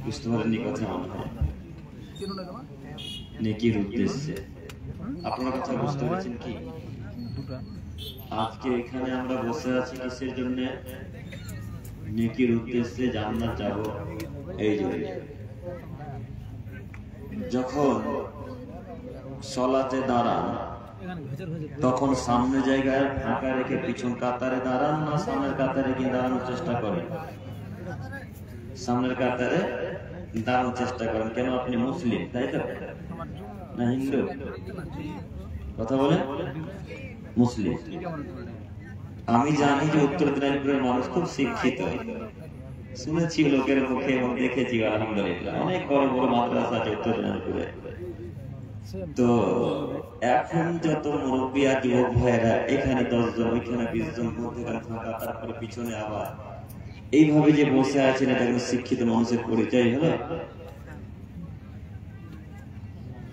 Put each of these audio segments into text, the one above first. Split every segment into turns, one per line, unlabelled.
বুঝতে পারেননি কথা মনে হয় নেকির উদ্দেশ্যে। আপনার কথা বুঝতে পেরেছেন কি? আজকে এখানে আমরা বসে আছি কিসের জন্য? নেকির উদ্দেশ্যে, জান্নাত যাব এই জন্য। যখন সালাতে দাঁড়ান তখন সামনে জায়গায় ফাঁকা রেখে পিছন কাতারে দাঁড়ান, না সামনের কাতারে গিয়ে দাঁড়ানোর চেষ্টা করেন? সামনের কাতারে দাঁড়ানোর চেষ্টা করেন। কেন? আপনি মুসলিম, তাই তো? না হিন্দু? কথা বলেন। মুসলিম। আমি জানি যে উত্তর দিনাজপুরের মানুষ খুব শিক্ষিত, শুনেছি লোকের মুখে এবং দেখেছি আলহামদুলিল্লাহ অনেক বড় বড় মাদ্রাসা আছে উত্তর দিনাজপুরে। তো এখন যত মুরব্বী আর যুবক ভাইয়েরা এখানে 10 জন, ওইখানে 20 জন, মধ্যখানে ফাঁকা, তারপরে পিছনে আবার এইভাবে যে বসে আছেন, এটা একজন শিক্ষিত মানুষের পরিচয় হলো?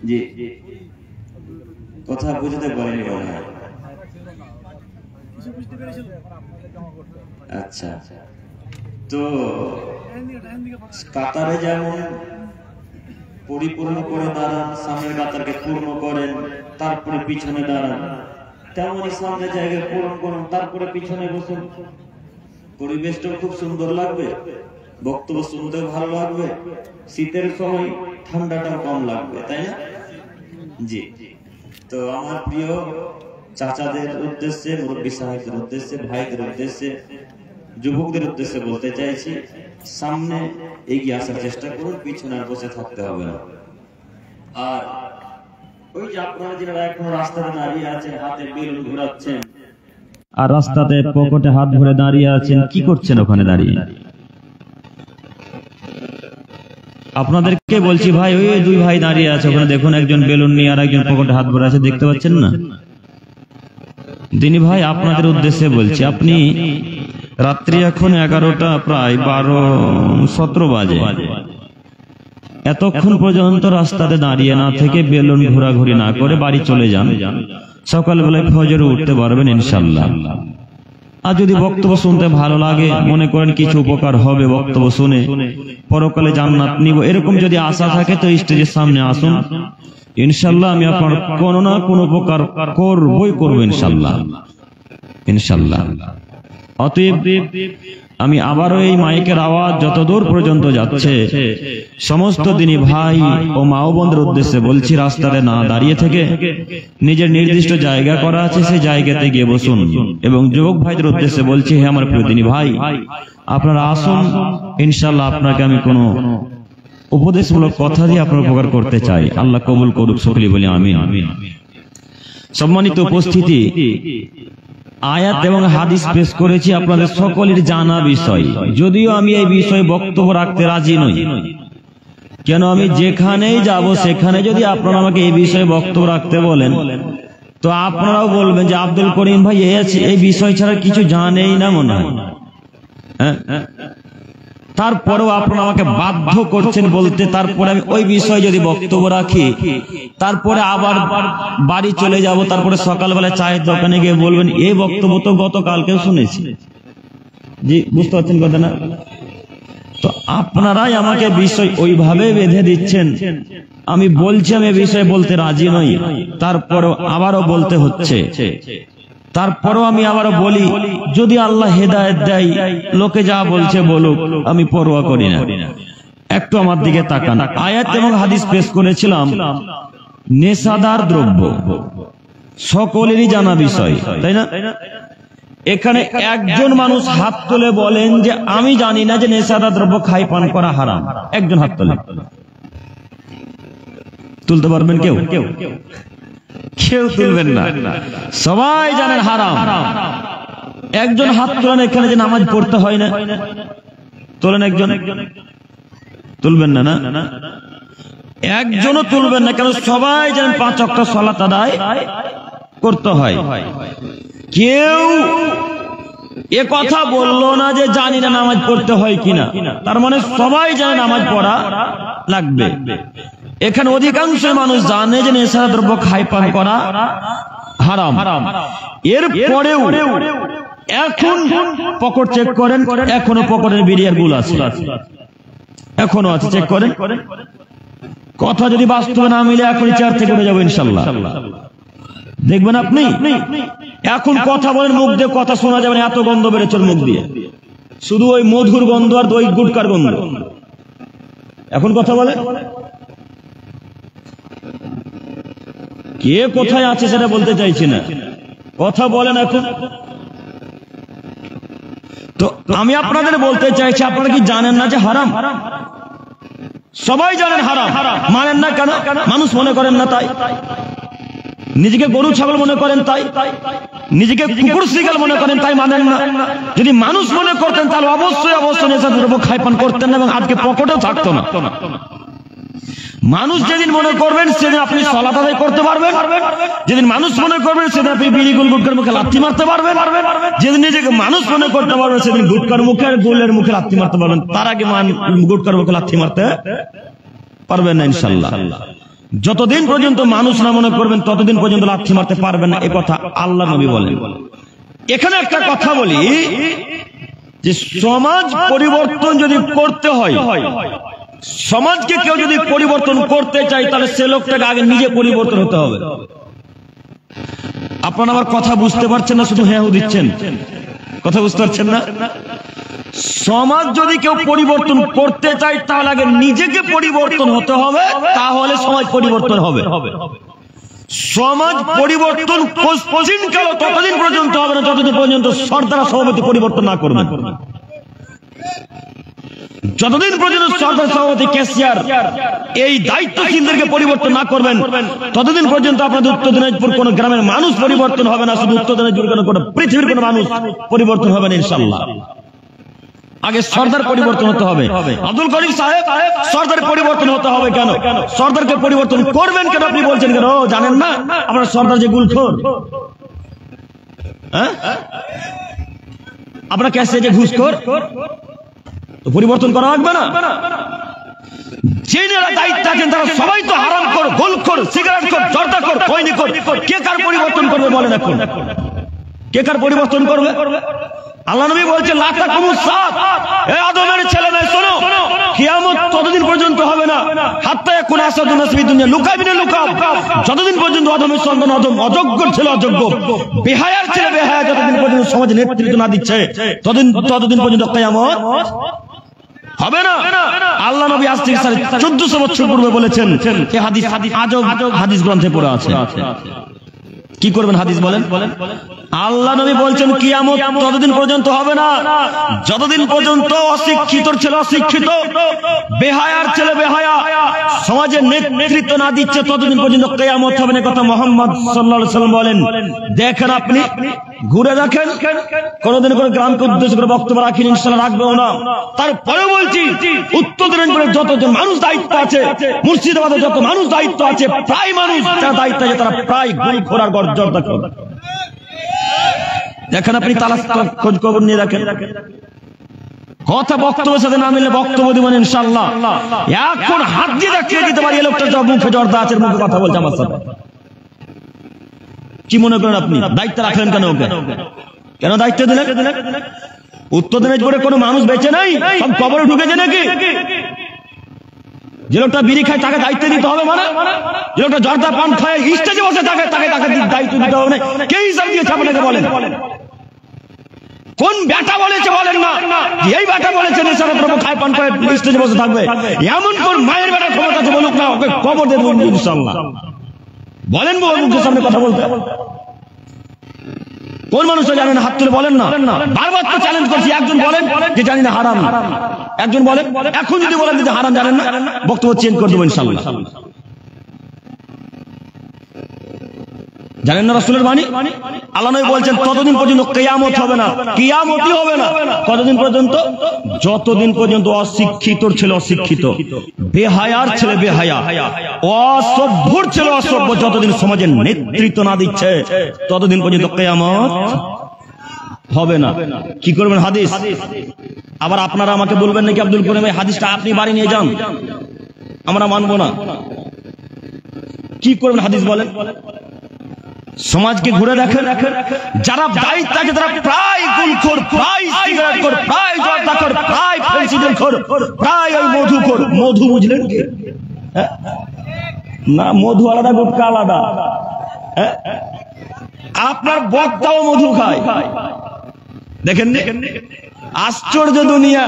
জি, কথা বুঝতে পারেনি মনে হয়। আচ্ছা, তো কাতারে যেমন পরিপূর্ণ করে দাঁড়ান, সামনের কাতারকে পূর্ণ করেন, তারপরে পিছনে দাঁড়ান, তেমনই সামনে জায়গায় পূরণ করুন, তারপরে পিছনে বসুন। পরিবেশটাও খুব সুন্দর লাগবে, বক্তব্য শুনতে ভালো লাগবে, শীতের সময় ঠান্ডাটাও কম লাগবে, তাই না? জি। তো আমার প্রিয় চাচাদের উদ্দেশ্যে, মুরব্বী সাহেবদের উদ্দেশ্যে, ভাইদের উদ্দেশ্যে, যুবকদের উদ্দেশ্যে বলতে চাইছি, সামনে এগিয়ে আসার চেষ্টা করুন, পিছনে আর বসে থাকতে হবে না। আর ওই যে আপনারা যারা এখন রাস্তাতে দাঁড়িয়ে আছেন, হাতে বেলুন ঘোরাচ্ছেন আর রাস্তাতে পকেটে হাত ভরে দাঁড়িয়ে আছেন, কি করছেন ওখানে দাঁড়িয়ে? আপনাদেরকে বলছি ভাই, ওই 2 ভাই দাঁড়িয়ে আছে ওখানে, দেখুন একজন বেলুন নিয়ে আর একজন পকেটে হাত ভরে আছে, দেখতে পাচ্ছেন না? দিনী ভাই, আপনাদের উদ্দেশ্যে বলছি, আপনি রাত্রি এখন 11টা প্রায় 12-17 বাজে, এতক্ষণ পর্যন্ত রাস্তাতে দাঁড়িয়ে না থেকে বেলুন ঘোরাঘুরি না করে বাড়ি চলে যান, সকালবেলায় ফজরে উঠতে পারবেন ইনশাআল্লাহ। আর যদি বক্তব্য শুনতে ভালো লাগে, মনে করেন কিছু উপকার হবে বক্তব্য শুনে, পরকালে জান্নাত নিব, এরকম যদি আশা থাকে তো স্টেজের সামনে আসুন, ইনশাআল্লাহ আমি আপনার কোনো না কোনো উপকার করবই করব ইনশাআল্লাহ, ইনশাআল্লাহ। অতএব আমি আবারও এই মাইকের আওয়াজ যতদূর পর্যন্ত যাচ্ছে সমস্ত দিনী ভাই ও মা ও বোনদের উদ্দেশ্যে বলছি, রাস্তাতে না দাঁড়িয়ে থেকে নিজের নির্দিষ্ট জায়গা করা আছে সেই জায়গাতে গিয়ে বসুন। এবং যুবক ভাইদের উদ্দেশ্যে বলছি, হে আমার প্রিয় দিনী ভাই, আপনারা আসুন, ইনশাআল্লাহ আপনাকে আমি কোনো উপদেশমূলক কথা দিয়ে আপনার উপকার করতে চাই। আল্লাহ কবুল করুক, সকলে বলি আমিন। সম্মানিত উপস্থিতি, আয়াত এবং হাদিস পেশ করেছি আপনাদের সকলের জানা বিষয়, যদিও আমি এই বিষয়ে বক্তব্য রাখতে রাজি নই। কেন? আমি যেখানেই যাব সেখানে যদি আপনারা আমাকে এই বিষয়ে বক্তব্য রাখতে বলেন, তো আপনারাও বলবেন যে আব্দুল করিম ভাই এই বিষয় ছাড়া কিছু জানেই না মনে হয়। তারপরেও আপনারা আমাকে বাধ্য করছেন বলতে, তারপরে আমি ওই বিষয়ে যদি বক্তব্য রাখি, তারপরে আবার বাড়ি চলে যাব, তারপরে সকালবেলা চায়ের দোকানে গিয়ে বলবেন এই বক্তব্য তো গতকালকেও শুনেছি। জি, বুঝতে পারছেন কথা না? তো আপনারাই আমাকে বিষয় ওইভাবে বেঁধে দিচ্ছেন, আমি বলছি আমি এই বিষয়ে বলতে রাজি নই, তারপরেও আবারও বলতে হচ্ছে। তারপরও আমি আবারও বলি, যদি আল্লাহ হেদায়েত দেয়, লোকে যা বলছে বলুক, আমি পরোয়া করি না। একটু আমার দিকে তাকান। আয়াত এবং হাদিস পেশ করেছিলাম, নেশাদার দ্রব্য সকলেরই জানা বিষয়, তাই না? এখানে একজন মানুষ হাত তুলে বলেন যে আমি জানি না যে নেশাদার দ্রব্য খাই পান করা হারাম। একজন হাত তোলেন, তুলতে পারবেন? কেউ কেউ তুলবেন না, সবাই জানেন হারাম। একজন হাত তোলেন এখানে যে নামাজ পড়তে হয় না, তোলেন একজন, তুলবেন না? না, একজনও তুলবেন না। কেন? সবাই জানেন 5 ওয়াক্ত সালাত আদায় করতে হয়। কেউ এ কথা বললো না যে জানি না নামাজ পড়তে হয় কিনা, তার মানে সবাই জানে নামাজ পড়া লাগবে। এখানে অধিকাংশ মানুষ জানে যে নেশা দ্রব্য খাই পান করা হারাম। এর পরেও এখন পকেট চেক করেন, এখনো পকেটের বিড়িয়ার গুল আছে। এখনো আছে, চেক করেন। কথা যদি বাস্তবে না মিলে এখনই চেয়ার থেকে উঠে যাবো ইনশাল্লাহ। দেখবেন আপনি এখন কথা বলেন, মুখ দিয়ে কথা শোনা যাবে না, এত গন্ধ বেড়েছে মুখ দিয়ে, শুধু ওই মধুর গন্ধ আর দই গুটকার গন্ধ। এখন কথা বলে কে কোথায় আছে সেটা বলতে চাইছি না, কথা বলেন এখন। তো আমি আপনাদের বলতে চাইছি, আপনারা কি জানেন না যে হারাম? সবাই জানেন হারাম, মানেন না কেন? মানুষ মনে করেন না তাই, নিজেকে গরু ছাগল মনে করেন তাই, নিজেকে কুকুর শিকাল মনে করেন তাই মানেন না। যদি মানুষ মনে করতেন তাহলে অবশ্যই অবশ্যই নেশা দ্রব্য খাইপান করতেন না এবং আজকে পকেটেও থাকতো না। মানুষ যেদিন মনে করবেন সেদিন আপনি সালাত আদায় করতে পারবেন, যেদিন মানুষ মনে করবেন সেদিন আপনি বিড়ি গুল গুটকার মুখে লাথি মারতে পারবেন, যেদিন নিজেকে মানুষ মনে করতে পারবেন সেদিন গুটকার মুখে আর গুলের মুখে লাথি মারতে পারবেন। তার আগে গুটকার মুখে লাথি মারতে পারবেন না ইনশাল্লাহ। যতদিন পর্যন্ত মানুষ না মনে করবেন ততদিন পর্যন্ত লাথি মারতে পারবেন না, এ কথা আল্লাহ নবী বলেন। এখানে একটা কথা বলি যে সমাজ পরিবর্তন যদি করতে হয়, সমাজকে কেউ যদি পরিবর্তন করতে চায় তাহলে সে লোকটাকে আগে নিজে পরিবর্তন হতে হবে। আপনারা আমার কথা বুঝতে পারছেন না, শুধু হ্যাঁ দিচ্ছেন, কথা বুঝতে পারছেন না? সমাজ যদি কেউ পরিবর্তন করতে চায় তাহলে আগে নিজেকে পরিবর্তন হতে হবে, তাহলে সমাজ পরিবর্তন হবে। সমাজ পরিবর্তন ততদিন পর্যন্ত হবে না যতদিন পর্যন্ত সরকার সভাপতি পরিবর্তন না করবেন। যতদিন পর্যন্ত সরকার সভাপতি ক্যাশিয়ার এই দায়িত্বশীলদেরকে পরিবর্তন না করবেন ততদিন পর্যন্ত আপনাদের উত্তর দিনাজপুর কোন গ্রামের মানুষ পরিবর্তন হবে না, শুধু উত্তর দিনাজপুর কোন পৃথিবীর কোন মানুষ পরিবর্তন হবে না ইনশাআল্লাহ। আগে সরদার পরিবর্তন হতে হবে। আব্দুল করিম সাহেব, সরদার পরিবর্তন হতে হবে কেন? সরদারকে পরিবর্তন করবেন কেন আপনি বলছেন কেন? জানেন না আপনার সরদার যে গুলখোর, আপনার ক্যাশে যে ঘুষখোর, তো পরিবর্তন করা লাগবে না? যারা দায়িত্ব আছেন তারা সবাই তো হারাম কর, গোলখোর, সিগারেট খোর, জর্দা খোর, খৈনি খোর। কে কার পরিবর্তন করবে বলেন? এখন কে কার পরিবর্তন করবে? আল্লাহ নবী বলছেন লা তাকুমুস সাআত, এ আদমের ছেলে মেয়ে শোনো, কিয়ামত ততদিন পর্যন্ত হবে না হাত্তা ইয়াকুনা আসাদুন নাস ফি দুনিয়া লুকাবিনা লুকাব, যতদিন পর্যন্ত আদমের সন্তান আদম অযোগ্য ছেলে অযোগ্য, বেহায়ার ছেলে বেহায়া যতদিন পর্যন্ত সমাজে নেতৃত্ব না দিচ্ছে ততদিন পর্যন্ত কিয়ামত হবে না। আল্লাহ নবী আজ থেকে 1400 বছর পূর্বে বলেছেন, এই হাদিস আজব হাদিস গ্রন্থে পড়ে আছে। কি করবেন হাদিস বলেন? আল্লাহ নবী বলছেন কিয়ামত ততদিন পর্যন্ত হবে না যতদিন পর্যন্ত অশিক্ষিতর ছেলে অশিক্ষিত, বেহায়ার ছেলে বেহায়া সমাজে নেতৃত্ব না দিচ্ছে ততদিন পর্যন্ত কিয়ামত হবে না। কথা মুহাম্মদ সাল্লাল্লাহু আলাইহি ওয়াসাল্লাম বলেন। দেখেন আপনি ঘুরে দেখেন, কোনদিন করে গ্রামকে উদ্দেশ্য করে বক্তব্য রাখেন, ইনশাআল্লাহ রাখবেও না। তারপরে বলছি উত্তর দিনাজপুরে যতজন মানুষ দায়িত্ব আছে, মুর্শিদাবাদে যত মানুষ দায়িত্ব আছে, প্রায় মানুষ যারা দায়িত্ব আছে তারা প্রায় গুলখোর আর জর্দা খোর। দেখেন আপনি তালাশ খোঁজ খবর নিয়ে দেখেন। কথা বক্তব্যের সাথে না মিললে বক্তব্য দিবেন ইনশাআল্লাহ। এখন হাত দিয়ে দেখিয়ে দিতে পারি এই লোকটা যা মুখে জর্দা আছে, মুখে কথা বলছে আমার সাথে। কি মনে করেন আপনি? দায়িত্ব রাখলেন কেন ওকে? কেন দায়িত্ব দিলেন? উত্তর দিনাজপুরে কোনো মানুষ বেঁচে নাই, সব কবরে ঢুকেছে নাকি? যে লোকটা বিড়ি খায় তাকে দায়িত্ব দিতে হবে মানে? যে লোকটা জর্দা পান খায় স্টেজে বসে তাকে দায়িত্ব দিতে হবে না? কে হিসাব দিয়েছে আপনাকে বলেন? কোন ব্যাটা বলেছে বলেন না? এই ব্যাটা বলেছে নেশার দ্রব্য খায় পান করে স্টেজে বসে থাকবে? এমন কোন মায়ের বেটা ক্ষমতা আছে বলুক না, ওকে কবর দেব ইনশাআল্লাহ। বলেন মুখের সামনে কথা বলতে। কোন মানুষ জানেন? হাত তুলে বলেন না। বারবার তো চ্যালেঞ্জ করছি, একজন বলেন যে জানি না হারাম, একজন বলেন। এখন যদি বলেন যে হারাম জানেন না, বক্তব্য চেঞ্জ করে দেবো ইনশাআল্লাহ। জানেন না রাসূলের বাণী? আল্লাহ নবী বলছেন ততদিন পর্যন্ত কিয়ামত হবে না, কিয়ামতই হবে না। কতদিন পর্যন্ত? যতদিন পর্যন্ত অশিক্ষিতর ছেলে অশিক্ষিত, বেহায়ার ছেলে বেহায়া, অসভ্যর ছেলে অসভ্য যতদিন সমাজের নেতৃত্ব না দিচ্ছে ততদিন পর্যন্ত কিয়ামত হবে না। কি করবেন? হাদিস। আবার আপনারা আমাকে বলবেন নাকি আব্দুল করিম এই হাদিসটা আপনি বাড়ি নিয়ে যান, আমরা মানবো না। কি করবেন হাদিস বলেন?
সমাজকে ঘুরে দেখেন, যারা দায়িত্ব আছে তারা প্রায় গুলখোর, প্রায় সিগারেটখোর, প্রায় জর্দাখোর, প্রায় ফেন্সিডিলখোর, প্রায় ওই মধুখোর। মধু বুঝলেন কি? না, মধু আলাদা, গুটকা আলাদা। আপনার বক্তাও মধু খায়, দেখেন আশ্চর্য দুনিয়া।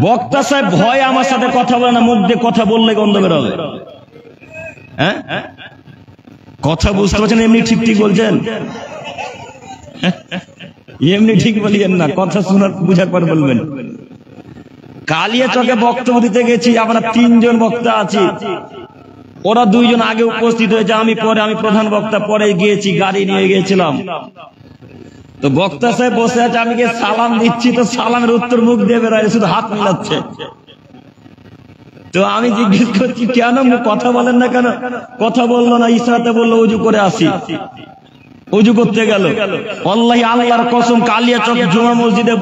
বক্তা সাহেব ভয় আমার সাথে কথা বলে না, মুখ দিয়ে কথা বললে গন্ধ বেরোবে। কথা বুঝতে পারছেন? এমনি ঠিক ঠিক বলছেন, এমনি ঠিক বলিয়েন না, কথা শোনার বুঝার পর বলবেন। কালিয়াচকে বক্তব্য দিতে গেছি, আমরা 3 জন বক্তা আছি, ওরা 2 জন আগে উপস্থিত হয়েছে, আমি পরে, আমি প্রধান বক্তা পরে গিয়েছি, গাড়ি নিয়ে গিয়েছিলাম। তো বক্তা সাহেব বসে আছে, আমি গিয়ে সালাম দিচ্ছি, তো সালামের উত্তর মুখ দিয়ে বেরোয়, শুধু হাত মিলাচ্ছে। তো আমি জিজ্ঞেস করছি কেন কথা বলেন না কেন? কথা বললো না, ইশারাতে বললো উজু করে আসি। উজু করতে গেল। আল্লাহি আল্লাহর কসম, কালিয়াচক জুমা মসজিদে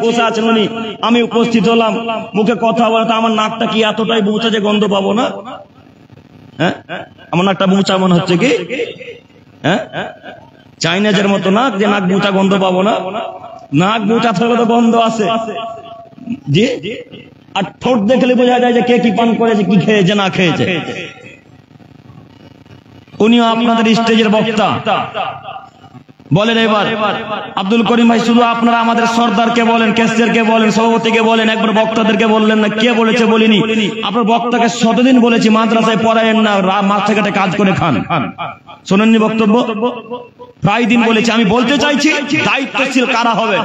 বসে আছেন উনি, আমি উপস্থিত হলাম, মুখে কথা বলে, তো আমার নাকটা কি এতটাই বুঁচা যে গন্ধ পাবো না? আমার নাকটা বুঁচা মনে হচ্ছে কি? চাইনাজের মতো নাক, যে নাক বুঁচা গন্ধ পাবো না? নাক বুঁচা থাকলে তো গন্ধ আছে জি। আর ঠোঁট দেখলে বোঝা যায় যে কে কি পান করেছে, কি খেয়েছে না খেয়েছে। উনিও আপনাদের স্টেজের বক্তা। বলেন এবার আব্দুল করিম ভাই, শুধু আপনারা আমাদের সর্দারকে বলেন, ক্যাশিয়ারকে বলেন, সভাপতিকে বলেন, একবার বক্তাদেরকে বললেন না। কে বলেছে বলিনি। আপনার বক্তাকে শতদিন বলেছি মাদ্রাসায় পড়ায়েন না, মাঠে ঘাটে কাজ করে খান। শোনেননি বক্তব্য? প্রায় দিন বলেছি। আমি বলতে চাইছি, দায়িত্বশীল কারা হবে?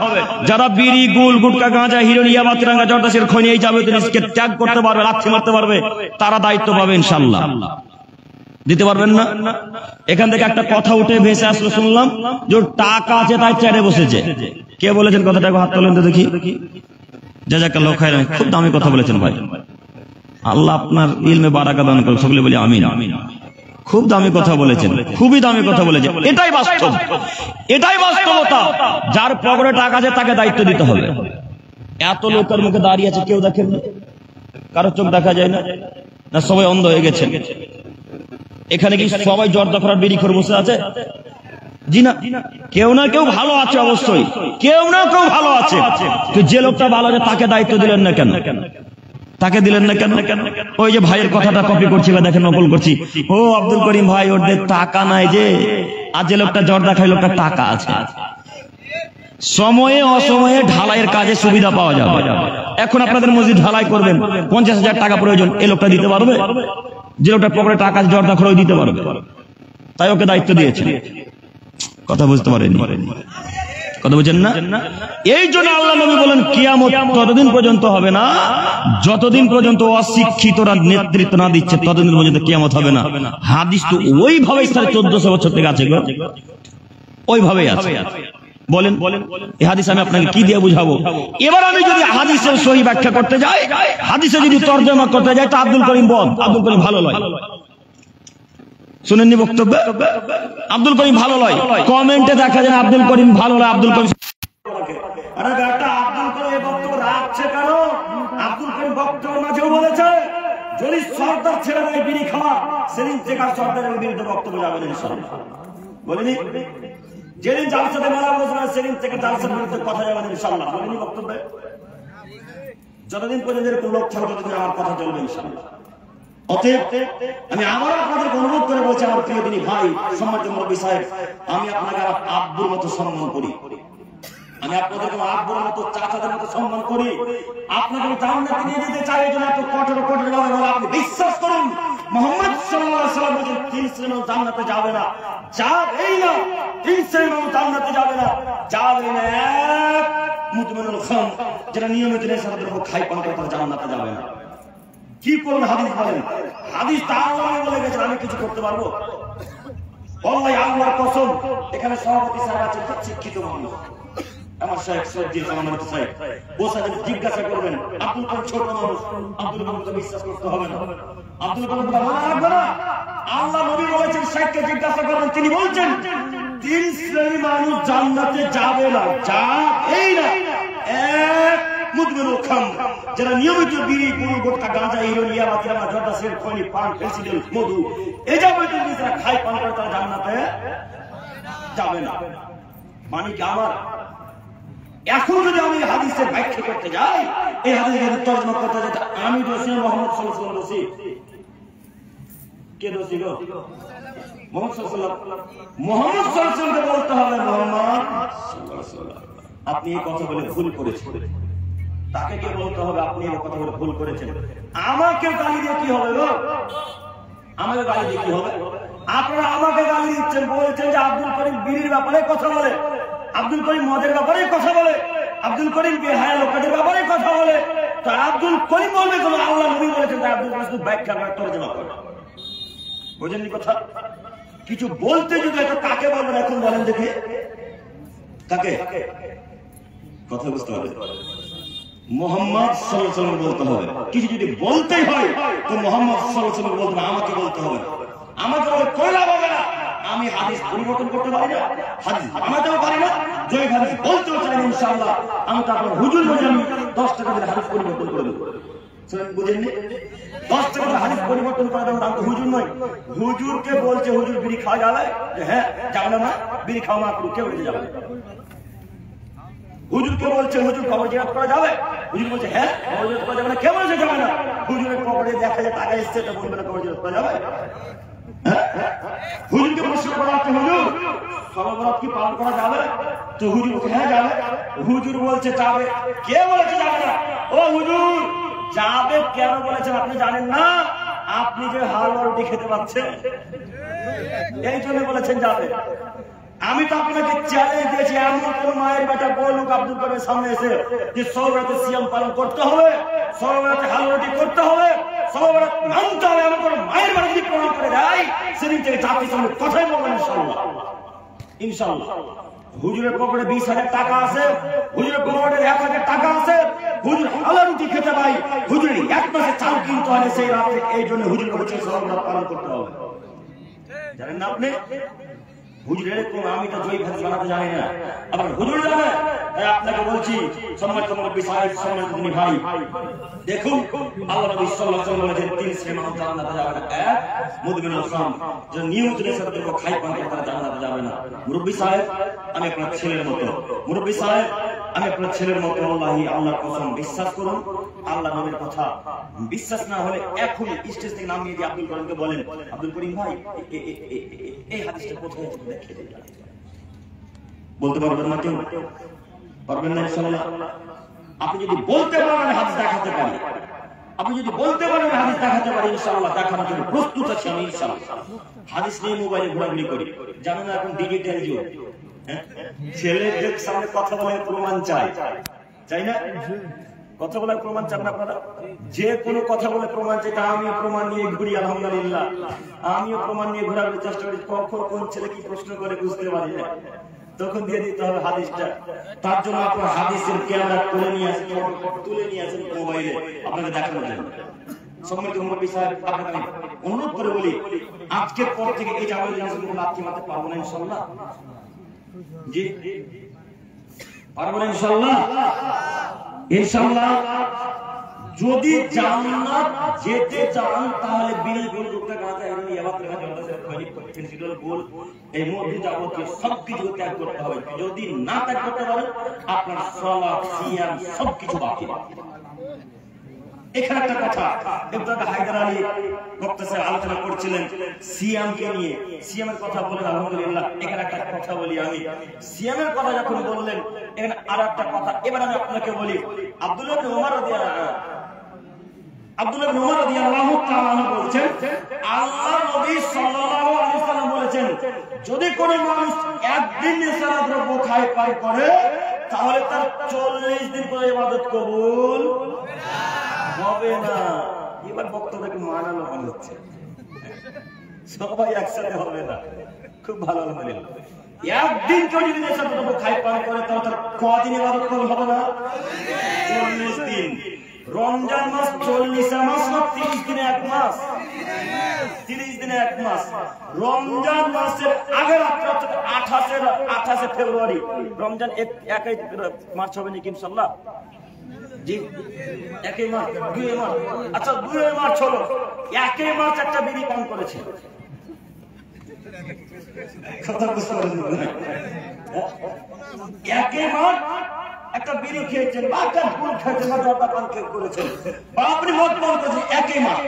যারা বিড়ি, গুল, গুটকা, গাঁজা, হিরোইন, ইয়াবা, তিরঙ্গা, জর্দাসের খনি, এই যাবতীয় জিনিসকে ত্যাগ করতে পারবে, লাথি মারতে পারবে, তারা দায়িত্ব পাবে ইনশাআল্লাহ। দিতে পারবেন না? এখান থেকে একটা কথা উঠে ভেসে আসলো, শুনলাম যে টাকা আছে তাই চেয়ারে বসেছে। কে বলেছেন কথাটা? হাত তোলেন তো দেখি। জাযাকাল্লাহু খাইরান, খুব দামি কথা বলেছেন ভাই, আল্লাহ আপনার ইলমে বারাকা দান করুন। সকলে বলি আমিন। খুব দামি কথা বলেছেন, খুবই দামি কথা বলেছেন। এটাই বাস্তব, এটাই বাস্তবতা। যার পকেটে টাকা আছে তাকে দায়িত্ব দিতে হবে। এত লোকের মুখে দাঁড়িয়ে আছে, কেউ দেখেন না? কারো চোখ দেখা যায় না? না সবাই অন্ধ হয়ে গেছে? এখানে কি সবাই জর্দাখোর, বিড়িখোর বসে আছে? জি না, কেউ না কেউ ভালো আছে, অবশ্যই কেউ না কেউ ভালো আছে। যে লোকটা ভালো আছে তাকে দায়িত্ব দিলেন না কেন? তাকে দিলেন না কেন? ওই যে ভাইয়ের কথাটা কপি করছি বা দেখেন নকল করছি, ও আব্দুল করিম ভাই, ওদের টাকা নাই যে, আর যে লোকটা জর্দা খায় লোকটা টাকা আছে। সময়ে অসময়ে ঢালাইয়ের কাজে সুবিধা পাওয়া যাবে। এখন আপনাদের মসজিদ ঢালাই করবেন, 50,000 টাকা প্রয়োজন, এই লোকটা দিতে পারবে? যে লোকটা পকেটে টাকা জর্দা খরচ দিতে পারবে, তাই ওকে দায়িত্ব দিয়েছে। কথা বুঝতে পারেন? কথা বুঝেন না? এই জন্য আল্লাহ নবী বলেন, কিয়ামত ততদিন পর্যন্ত হবে না যতদিন পর্যন্ত অশিক্ষিতরা নেতৃত্ব না দিচ্ছে, ততদিন পর্যন্ত কিয়ামত হবে না। হাদিস তো ওইভাবে 1400 বছর থেকে আছে, ওইভাবেই আছে। বলেন এই হাদিস আমি আপনাকে কি দিয়ে বুঝাবো? এবার আমি যদি হাদিসের সহি ব্যাখ্যা করতে যাই, হাদিসে যদি তরজমা করতে যাই, তো আব্দুল করিম আব্দুল করিম ভালো লয়। শুনেননি বক্তব্য? আব্দুল করিম ভালো লয়। কমেন্টে দেখা যায় আব্দুল করিম ভালো লয়, আব্দুল করিম। আরে বেটা, আব্দুল করিম এই বক্তব্য রাখছে কেন? আব্দুল করিম বক্তব্যের মাঝেও বলেছে, যদি সরদার ছেলেরা বিড়ি খাওয়া, সেদিন থেকে সরদারের বিরুদ্ধে বক্তব্য যাবে না ইনশাআল্লাহ। বলিনি? যেদিন জালসাতে মেলা বসবে, সেদিন থেকে জালসার বিরুদ্ধে কথা যাবে না ইনশাআল্লাহ। বলিনি বক্তব্যে? যতদিন পর্যন্ত এরকম লোক থাকবে, ততদিন আমার কথা চলবে ইনশাআল্লাহ। অতএব আমি আবার আপনাদেরকে অনুরোধ করে বলছি, আমার প্রিয় দিনী ভাই, সম্মানিত মুরব্বী সাহেব, আমি আপনাকে আমার আব্বুর মতো সম্মান করি, আমি আপনাদেরকে আমার আব্বুর মতো, চাচাদের মতো সম্মান করি। আপনাকে জান্নাতে নিয়ে যেতে চাই, এই জন্য এত কঠোর ভাবে বলে। আপনি বিশ্বাস করুন, মুহাম্মদ সাল্লাল্লাহু আলাইহি ওয়াসাল্লাম বলেছেন, 3 শ্রেণীর জান্নাতে যাবে না, যাবেই না। 3 শ্রেণীর জান্নাতে যাবে না, যাবে না। এক, মুদমিনুল খামর, যারা নিয়মিত নেশার দ্রব্য খায় পান করে, তারা জান্নাতে যাবে না। কি করুন? হাদিস বলেন, হাদিস তাআলা বলে গেছেন, আমি কিছু করতে পারবো? আল্লাহ আল্লাহর কসম, এখানে সভাপতি সাহেব আছেন, খুব শিক্ষিত মানুষ, আমার সাহেব সজ্জির সালামত সাহেব, বসে জিজ্ঞাসা করবেন, আব্দুল করিম ছোট মানুষ, আব্দুল করিমকে বিশ্বাস করতে হবে না, আব্দুল করিমকে মানা রাখবে না। আল্লাহ নবী বলেছেন, শেখকে জিজ্ঞাসা করবেন, তিনি বলছেন 3 শ্রেণীর মানুষ জান্নাতে যাবে না, যাবেই না। এক, মুদমিনুল খামর, যারা নিয়মিত বিড়ি, গুল, গুটখা, গাঁজা, হিরোইন, ইয়াবা, তিরঙ্গা, জর্দা, সিগারেট, খৈনি, পান, ফেন্সিডিল, মধু, এই যাবতীয় জিনিস যারা খায় পান করে, তারা জান্নাতে
যাবে না। মানে কি আমার এখন যদি আমি হাদিসের ব্যাখ্যা করতে যাই, এই হাদিসের তর্জমা করতে যাই, আমি দোষী মোহাম্মদ সাল্লাল্লাহু আলাইহি ওয়াসাল্লাম দোষী? কে দোষী গো? মোহাম্মদ সাল্লাল্লাহু আলাইহি ওয়াসাল্লাম। মোহাম্মদ সাল্লাল্লাহু আলাইহি ওয়াসাল্লামকে বলতে হবে মোহাম্মদ সাল্লাল্লাহু আলাইহি ওয়াসাল্লাম আপনি এই কথা বলে ভুল করেছেন। তাকে কে বলতে হবে আপনি এই কথা বলে ভুল করেছেন? আমাকে গালি দিয়ে কি হবে গো? আমাকে গালি দিয়ে কি হবে? আপনারা আমাকে গালি দিচ্ছেন, বলছেন যে আব্দুল করিম বিড়ির ব্যাপারে কথা বলে, আব্দুল করিম মদের ব্যাপারে কথা বলে, আব্দুল করিম বেহায়া লোকেদের ব্যাপারে কথা বলে। তো আব্দুল করিম বলবে তো আল্লাহ নবী বলেছেন, তাই আব্দুল করিম শুধু ব্যাখ্যা করে তর্জমা করে। বুঝেননি কথা? কিছু বলতে যদি এটা কাকে বলবেন এখন বলেন দেখি, কাকে? কথা বুঝতে হবে। মোহাম্মদ সাল্লাল্লাহু আলাইহি ওয়াসাল্লাম বলতে হবে। কিছু যদি বলতেই হয় তো মোহাম্মদ সাল্লাল্লাহু আলাইহি ওয়াসাল্লাম বলতে হবে, আমাকে বলতে হবে। আমাকে বলে কইলা হবে না, আমি হাদিস পরিবর্তন করতে পারি না, হাদিস বানাতেও পারি না, যে হাদিস বলতেও চাই না ইনশাআল্লাহ আমি তো আপনার হুজুর বলে আমি 10 টাকা দিয়ে হাদিস পরিবর্তন করে দেব। শুনেন, বুঝেননি? 10 টাকা দিয়ে হাদিস পরিবর্তন করে দেব, আমি তো হুজুর নই। হুজুরকে বলছে হুজুর বিড়ি খাওয়া যাবে, যে হ্যাঁ যাবে না, মা বিড়ি খাওয়া মা কেউ বলতে যাবে। হুজুরকে বলছে হুজুর কবর জিয়ারত করা যাবে, হুজুর বলছে হ্যাঁ কবর জিয়ারত করা যাবে না, কে বলছে যাবে না? হুজুরের কবরে 1000 টাকা এসছে, তো বলবে না কবর জিয়ারত করা যাবে? হুজুরকে প্রশ্ন করা হচ্ছে হুজুর শবে বরাত কি পালন করা যাবে? তো হুজুর বলছে হ্যাঁ যাবে। হুজুর বলছে যাবে, কে বলেছে যাবে না? ও হুজুর যাবে কেন বলেছেন আপনি জানেন না? আপনি যে হালুয়া রুটি খেতে পাচ্ছেন এই জন্য বলেছেন যাবে। আমি তো আপনাকে চ্যালেঞ্জ দিয়েছি, এমন কোন মায়ের বেটা বলুক আব্দুল করিমের সামনে এসে যে শবে বরাতে সিয়াম পালন করতে হবে, শবে বরাতে হালুয়া রুটি করতে হবে, শবে বরাত মানতে হবে, এমন কোন মায়ের বেটা যদি প্রমাণ করে দেয় সেদিন থেকে জাতির সামনে কথাই বলবেন ইনশাআল্লাহ। ইনশাআল্লাহ হুজুরের পকেটে 20,000 টাকা আছে, হুজুরের পকেটে 1,000 টাকা আছে, হুজুর হালুয়া রুটি খেতে পাই, হুজুরের এক মাসে চাল কিনতে হয় সেই রাতে, এই জন্য হুজুর বলেছে শবে বরাত পালন করতে হবে। জানেন না আপনি? হুজুর এরকম, আমি তো জয়ী হাদিস বানাতে জানি না, আবার হুজুর জানে। তাই আপনাকে বলছি সম্মানিত মুরব্বী সাহেব, সম্মানিত তিনি ভাই, দেখুন আল্লাহ নবী সাল্লাল্লাহু আলাইহি ওয়াসাল্লাম বলেছেন 3 শ্রেণীর মানুষ জান্নাতে যাবে না। এক, মুদমিনুল খাম, যে নিয়মিত নেশার দ্রব্য খায় পান করে তারা জান্নাতে যাবে না। মুরব্বী সাহেব আমি আপনার ছেলের মতো, মুরব্বী সাহেব আমি আপনার ছেলের মতো, আল্লাহি আল্লাহর কসম বিশ্বাস করুন, আল্লাহ নবীর কথা বিশ্বাস না হলে এখনই স্টেজ থেকে নামিয়ে দিয়ে আব্দুল করিমকে বলেন, আব্দুল করিম ভাই এই হাদিসটা কোথায় আছে দেখিয়ে দিন। বলতে পারবেন না? কেউ পারবেন না ইনশাআল্লাহ। আপনি যদি বলতে পারেন হাদিস দেখাতে পারি, আপনি যদি বলতে পারেন হাদিস দেখাতে পারি ইনশাআল্লাহ, দেখানোর জন্য প্রস্তুত আছি আমি ইনশাআল্লাহ। হাদিস নিয়ে মোবাইলে ঘোরাঘুরি করি, জানেন না এখন ডিজিটাল যুগ, ছেলেদের সামনে কথা বলে প্রমাণ চাই, চাই না? কথা বলার প্রমাণ চান না আপনারা? যে কোনো কথা বলে প্রমাণ চাই, তা আমিও প্রমাণ নিয়ে ঘুরি আলহামদুলিল্লাহ, আমিও প্রমাণ নিয়ে ঘোরাঘুরি চেষ্টা করি। কখন কোন ছেলে কি প্রশ্ন করে বুঝতে পারি না, তখন দিয়ে দিতে হবে হাদিসটা। তার জন্য আপনার হাদিসের ক্যামেরা তুলে নিয়ে আসেন, তুলে নিয়ে আসেন মোবাইলে আপনাকে দেখানোর জন্য। সম্মানিত মুরব্বী সাহেব, আপনাকে আমি অনুরোধ করে বলি, আজকের পর থেকে এই জামাল জিনিসগুলো লাথি মারতে পারবো না ইনশাআল্লাহ। জি পারবো না ইনশাআল্লাহ। ইনশাআল্লাহ যদি জান্নাত যেতে চান তাহলে বিল গোল রূপে গাঁজা এমনি ইয়াবাতে গাঁজা খনিক ফেন্সিডল গোল এই মধ্যে যাবতীয় সবকিছু ত্যাগ করতে হবে। যদি না ত্যাগ করতে পারেন আপনার সালাত সিয়াম সবকিছু বাকি। এখানে একটা কথা ডক্টর হায়দার আলী বক্তা স্যার আলোচনা করছিলেন সিয়ামকে নিয়ে, সিয়ামের কথা বলেন আলহামদুলিল্লাহ। এখানে একটা কথা বলি আমি, সিয়ামের কথা যখন বললেন এখানে আর একটা কথা এবার আমি আপনাকে বলি। আব্দুল্লাহ ইবনে ওমর রাদিয়াল্লাহু তাআলা বলেছেন, আল্লাহ নবী সাল্লাল্লাহু আলাইহি ওয়াসাল্লাম বলেছেন, যদি কোনো মানুষ একদিন নেশার দ্রব্য খায় পান করে তাহলে তার 40 দিন পরে ইবাদত কবুল হবে না। এবার বক্তব্যকে মানানো মনে হচ্ছে, সবাই একসাথে হবে না। খুব ভালো আলহামদুলিল্লাহ। একদিন কেউ যদি নেশার দ্রব্য খায় পান করে তাহলে তার কদিন ইবাদত কবুল হবে না? 40 দিন। রমজান মাস 40 মাস না 30 দিনে এক মাস? 30 দিনে এক মাস। রমজান মাসের আগের 28 ফেব্রুয়ারি রমজান 1 মার্চ হবে নাকি ইনশাআল্লাহ? জি 1 মার্চ 2 মার্চ, আচ্ছা 2 মার্চ হলো, 1 মার্চ একটা বিড়ি পান করেছে, কথা বুঝতে পারেন? একই মাঠ একটা বিড়ি খেয়েছেন বা একটা ফুল খেয়েছেন বা জর্দা পান করেছেন বা আপনি মদ পান করেছেন, একই মাঠ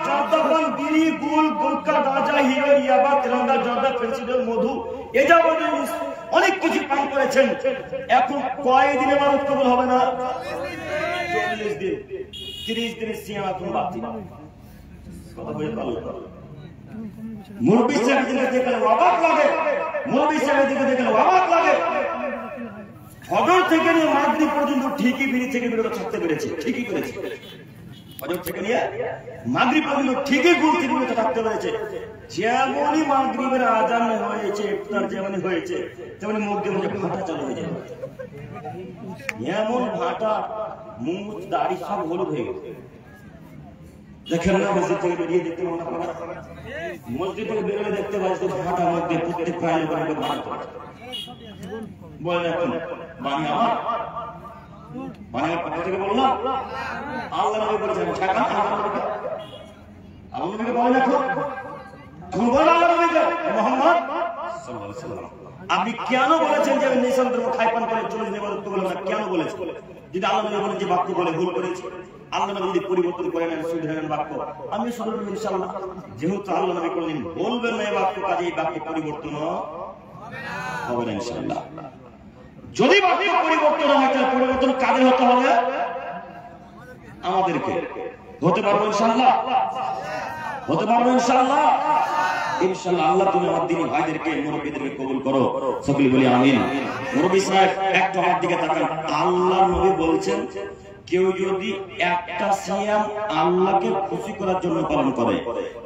জর্দা পান, বিড়ি, গুল, গুলকা, গাঁজা, হিরোইন, ইয়াবা, তেলঙ্গা, জর্দা, ফেন্সিডিল, মধু, এ যাবতীয় অনেক কিছু পান করেছেন। এখন কয়দিনে মানুষ কবুল হবে না? 40 দিন, 30 দিনের সিয়াম এখন বাকি। কথা বলে পারল মুরব্বী সাহেব দিকে দেখলে অবাক লাগে, মুরব্বী সাহেব দিকে দেখলে অবাক লাগে। ফজর থেকে নিয়ে মাগরিব পর্যন্ত ঠিকই বিড়ি থেকে বিরত থাকতে পেরেছে, ঠিকই করেছে। ফজর থেকে নিয়ে মাগরিব পর্যন্ত ঠিকই গুল থেকে বিরত থাকতে পেরেছে। যেমনই মাগরিবের আজান হয়েছে, ইফতার যেমনই হয়েছে, তেমনি মুখে মুখে ভাটা চালু হয়ে যাবে। এমন ভাটা, মুখ দাড়ি সব হলুদ হয়ে গেছে। দেখেন না মসজিদ থেকে বেরিয়ে দেখতে মনে করে, মসজিদ থেকে বেরোলে দেখতে পাই তো ভাটা মধ্যে প্রত্যেক পায়ের উপরে ভাটা। বলেন এখন বাণী আমার কথা থেকে বললাম, আল্লাহ নবী বলেছেন ঠেকা, আল্লাহ নবীকে বলেন এখন বলেন আল্লাহ নবীকে মুহাম্মদ সাল্লাল্লাহু আলাইহি ওয়াসাল্লাম আপনি কেন বলেছেন যে আমি নিঃসন্দেহ ধর্ম খাই পান করে চলে যাবো? কেন বলেছেন? যদি আল্লাহ নবী বলেন যে বাক্য বলে ভুল করেছি, আল্লাহ নবী যদি পরিবর্তন করে নেন, শুধরান বাক্য, আমি শুনবো ইনশাআল্লাহ। যেহেতু আল্লাহ নবী কোনদিন বলবেন না এই বাক্য, কাজে এই বাক্য পরিবর্তন হবে না ইনশাআল্লাহ। যদি বাক্য পরিবর্তন হয় তাহলে পরিবর্তন কাদের হতে হবে? আমাদেরকে। হতে পারবো ইনশাআল্লাহ? হতে পারবো ইনশাআল্লাহ? ইনশাআল্লাহ। আল্লাহ তুমি আমার দিনী ভাইদেরকে, মুরব্বীদেরকে কবুল করো, সকলে বলি আমিন। মুরব্বী সাহেব একটু আমার দিকে তাকান। আল্লাহ নবী বলছেন কেউ যদি একটা সিয়াম আল্লাহকে খুশি করার জন্য পালন করে,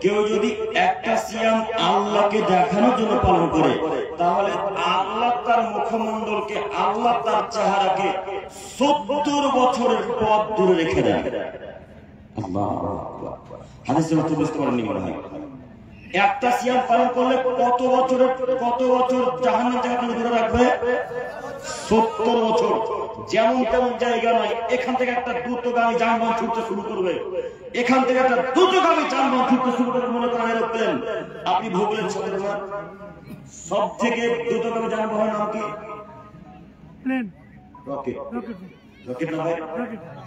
কেউ যদি একটা সিয়াম আল্লাহকে দেখানোর জন্য পালন করে, তাহলে আল্লাহ তার মুখমণ্ডলকে, আল্লাহ তার চেহারাকে 70 বছরের পথ দূরে রেখে দেয়। আল্লাহু আকবার। হাদিসের অর্থ বুঝতে পারেননি মনে হয়? একটা সিয়াম পালন করলে কত বছর জাহান্নাম থেকে আপনাকে দূরে রাখবে? 70 বছর। যেমন তেমন জায়গা নয়। এখান থেকে একটা দ্রুতগামী যানবাহন ছুটতে শুরু করবে, এখান থেকে একটা দ্রুতগামী যানবাহন ছুটতে শুরু করবে। মনে করেন এরোপ্লেন, আপনি ভূগোলের ছাত্র না? সব থেকে দ্রুতগামী যানবাহনের নাম কি? Plane, rocket. রকেট না ভাই?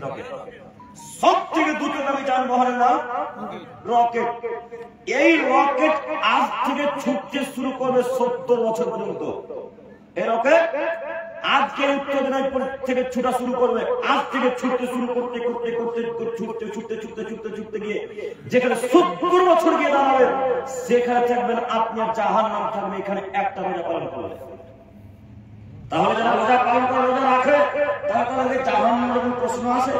রকেট। সব থেকে দ্রুতগামী যানবাহনের নাম রকেট। এই রকেট আজ থেকে ছুটতে শুরু করবে 70 বছর পর্যন্ত। এই রকেট আজকে উত্তর দিনাজপুর থেকে ছুটা শুরু করবে। আজ থেকে ছুটতে শুরু করতে ছুটতে গিয়ে যেখানে 70 বছর গিয়ে দাঁড়াবে, সেখানে থাকবেন আপনার জাহান্নাম থাকবে এখানে একটা রোজা পালন করবে। তাহলে যারা রোজা পালন করে, রোজা রাখে, তাহলে জাহান্নামের প্রশ্ন আসে?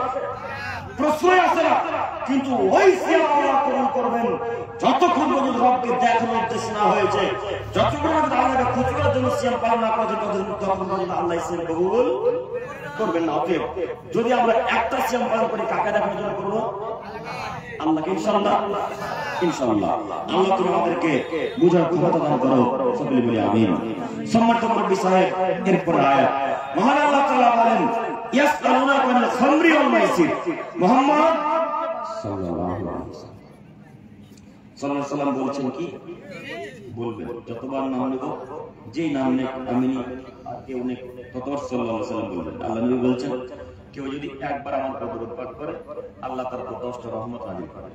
প্রশ্নই আসে না। কিন্তু ওই সিয়াম আল্লাহ কবুল করবেন যতক্ষণ পর্যন্ত রবকে দেখানোর উদ্দেশ্য না হয়েছে, যতক্ষণ পর্যন্ত আল্লাহকে খুশি করার জন্য সিয়াম পালন না করেছে, ততক্ষণ পর্যন্ত আল্লাহ সিয়াম কবুল করবেন না। অতএব যদি আমরা একটা সিয়াম পালন করি, কাকে দেখানোর জন্য করবো? আল্লাহকে। ইনশাআল্লাহ। ইনশাআল্লাহ। আল্লাহ তুমি আমাদেরকে বুঝার ক্ষমতা দান করো, সকলে বলি আমিন। সম্মানিত মুরব্বী সাহেব, এরপর আয়াত মহান আল্লাহ তাআলা বলেন ইয়াসআলুনাকা আনিল খামরি ওয়াল মাইসির। মুহাম্মদ সাল্লাল্লাহু আলাইহি ওয়াসাল্লাম বলছেন কি? বলবেন যতবার নাম নেব, যেই নাম নেই আমি আর কেউ নেই, ততবার সাল্লাল্লাহু আলাইহি ওয়াসাল্লাম বলবেন। আল্লাহ নবী বলছেন কেউ যদি একবার আমার কদর পাঠ করে, আল্লাহ তার উপর 10টা রহমত নাযিল করে।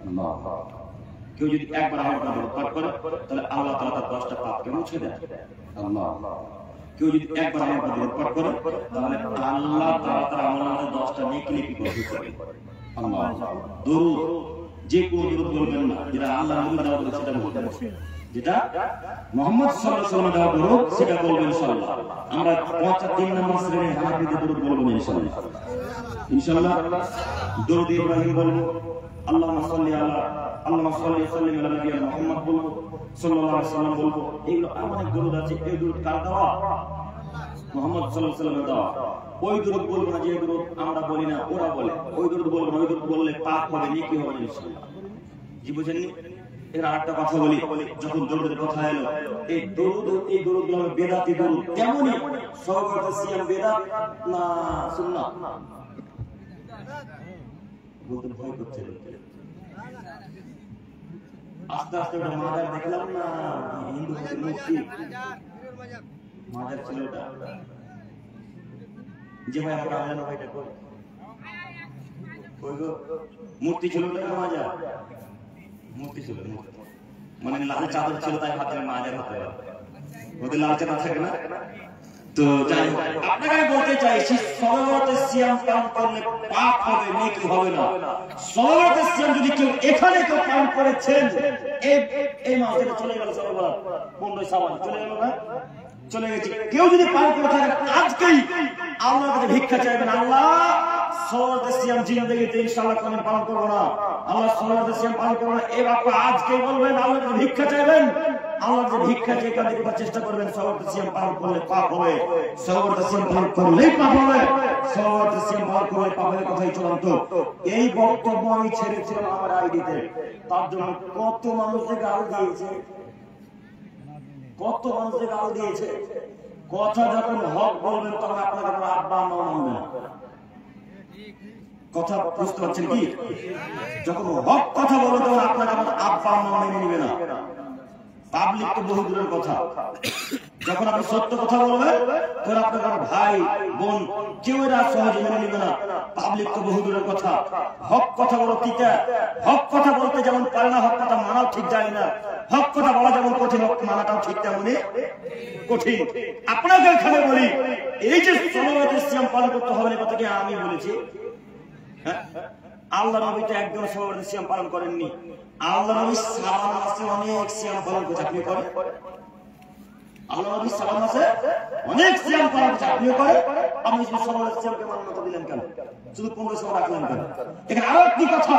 আল্লাহ। কেউ যদি একবার আমার কদর পাঠ করে, তাহলে আল্লাহ তাআলা তার 10টা পাপকে মুছে দেন। আল্লাহ। কেউ যদি একবার আমার কদর পাঠ করে, তাহলে আল্লাহ তাআলা তার আমলনামায় 10টা নেকি লিপি করে। আল্লাহ। দরুদ, যে কোন দরুদ বলবেন না, যেটা আল্লাহ নবী দেওয়া দরুদ সেটা বলবেন, যেটা মুহাম্মদ সাল্লাল্লাহু আলাইহি ওয়াসাল্লাম দেওয়া দরুদ সেটা বলবেন ইনশাআল্লাহ। আমরা 3 নম্বর শ্রেণীর হানাফিদের দরুদ বলবো ইনশাআল্লাহ। ইনশাআল্লাহ দরুদ ইব্রাহিম বলবো, আল্লাহুম্মা সাল্লি আলা সাল্লিম আলা নবিয়্যিনা মুহাম্মদ বলবো, সাল্লাল্লাহু আলাইহি ওয়াসাল্লাম বলবো। এইগুলো অনেক দরুদ আছে। এই দরুদ কার দেওয়া? মুহাম্মদ সাল্লাল্লাহু আলাইহি ওয়াসাল্লামের দেওয়া। ওই দরুদ বলবো না যে দরুদ আমরা বলি না, ওরা বলে। ওই দরুদ বলবো না, ওই দরুদ বললে পাপ হবে, নেকি হবে ইনশাআল্লাহ। জি বুঝেননি? এর আরেকটা কথা বলি, যখন দরুদের কথা এলো, এই দরুদ হলো বেদাতি দরুদ। তেমনই সওগাত সিয়াম বেদাত না সুন্নাত? বলতে ভয় করছে। আস্তে আস্তে ওটা মাজার দেখলাম না, হিন্দু মূর্তি মাজার ছিল ওটা। যে ভাই আমরা আনলেন ভাইটা কই গো, মূর্তি ছিল ওটা মাজার, মূর্তি ছিল, মানে লাল চাদর ছিল তাই হাতে মাজার হতে পারে, ওদের লাল চাদর থাকে না। তো যাই হোক, আপনাকে আমি বলতে চাইছি সবাবতে সিয়াম পালন করলে পাপ হবে, নেকি হবে না। সবাবতে সিয়াম যদি কেউ এখানে কেউ পালন করেছেন, এই মাস থেকে চলে গেল, সবাব 15 শ্রাবণ চলে গেল না, চলে গেছে। কেউ যদি পালন করে থাকেন আজকেই আল্লাহর কাছে ভিক্ষা চাইবেন, আল্লাহ সবাবতে সিয়াম জিন্দেগিতে ইনশাআল্লাহ কোনদিন পালন করবো না, আল্লাহ সবাবতে সিয়াম পালন করবো না, এই বাক্য আজকেই বলবেন, আল্লাহর কাছে ভিক্ষা চাইবেন। আল্লাহর যে ভিক্ষা চেয়ে কাঁদে করার চেষ্টা করবেন, সবাবতে সিয়াম পালন করলে পাপ হবে, সবাবতে সিয়াম পালন করলেই পাপ হবে, সবাবতে সিয়াম পালন করলে পাপ হবে, কথাই চূড়ান্ত। এই বক্তব্য আমি ছেড়েছিলাম আমার আইডিতে, তার জন্য কত মানুষকে গাল দিয়েছে, কত মানুষকে গাল দিয়েছে। কথা যখন হক বলবেন তখন আপনাকে আপনার আব্বা আম্মা মানবে না, কথা বুঝতে পারছেন কি? যখন হক কথা বলবেন তখন আপনাকে আপনার আব্বা আম্মা মেনে নিবে না, পাবলিক তো বহু দূরের কথা। যখন আপনি সত্য কথা বলবেন তখন আপনার ভাই বোন কেউ এরা সহজে মেনে নিবে না, পাবলিক তো বহু দূরের কথা। হক কথা বলো টিকা, হক কথা বলতে যেমন পারে না, হক কথা মানাও ঠিক যায় না, হক কথা বলা যেমন কঠিন, হক মানাটাও ঠিক তেমনই কঠিন। আপনাকে এখানে বলি, এই যে সবাবতে সিয়াম পালন করতে হবে না কথা কি আমি বলেছি? হ্যাঁ, আল্লাহ নবী তো একদম সবাবতে সিয়াম পালন করেননি, আল্লাহ নবী সাবান মাসে অনেক সিয়াম পালন করছে, আপনি করেন? আল্লাহ নবী সাবান মাসে অনেক সিয়াম পালন করছে, আপনি করেন? আপনি শুধু সবাবতে সিয়ামকে মান্যতা দিলেন কেন? শুধু 15 শ্রাবণ রাখলেন কেন? এখানে আরো একটি কথা,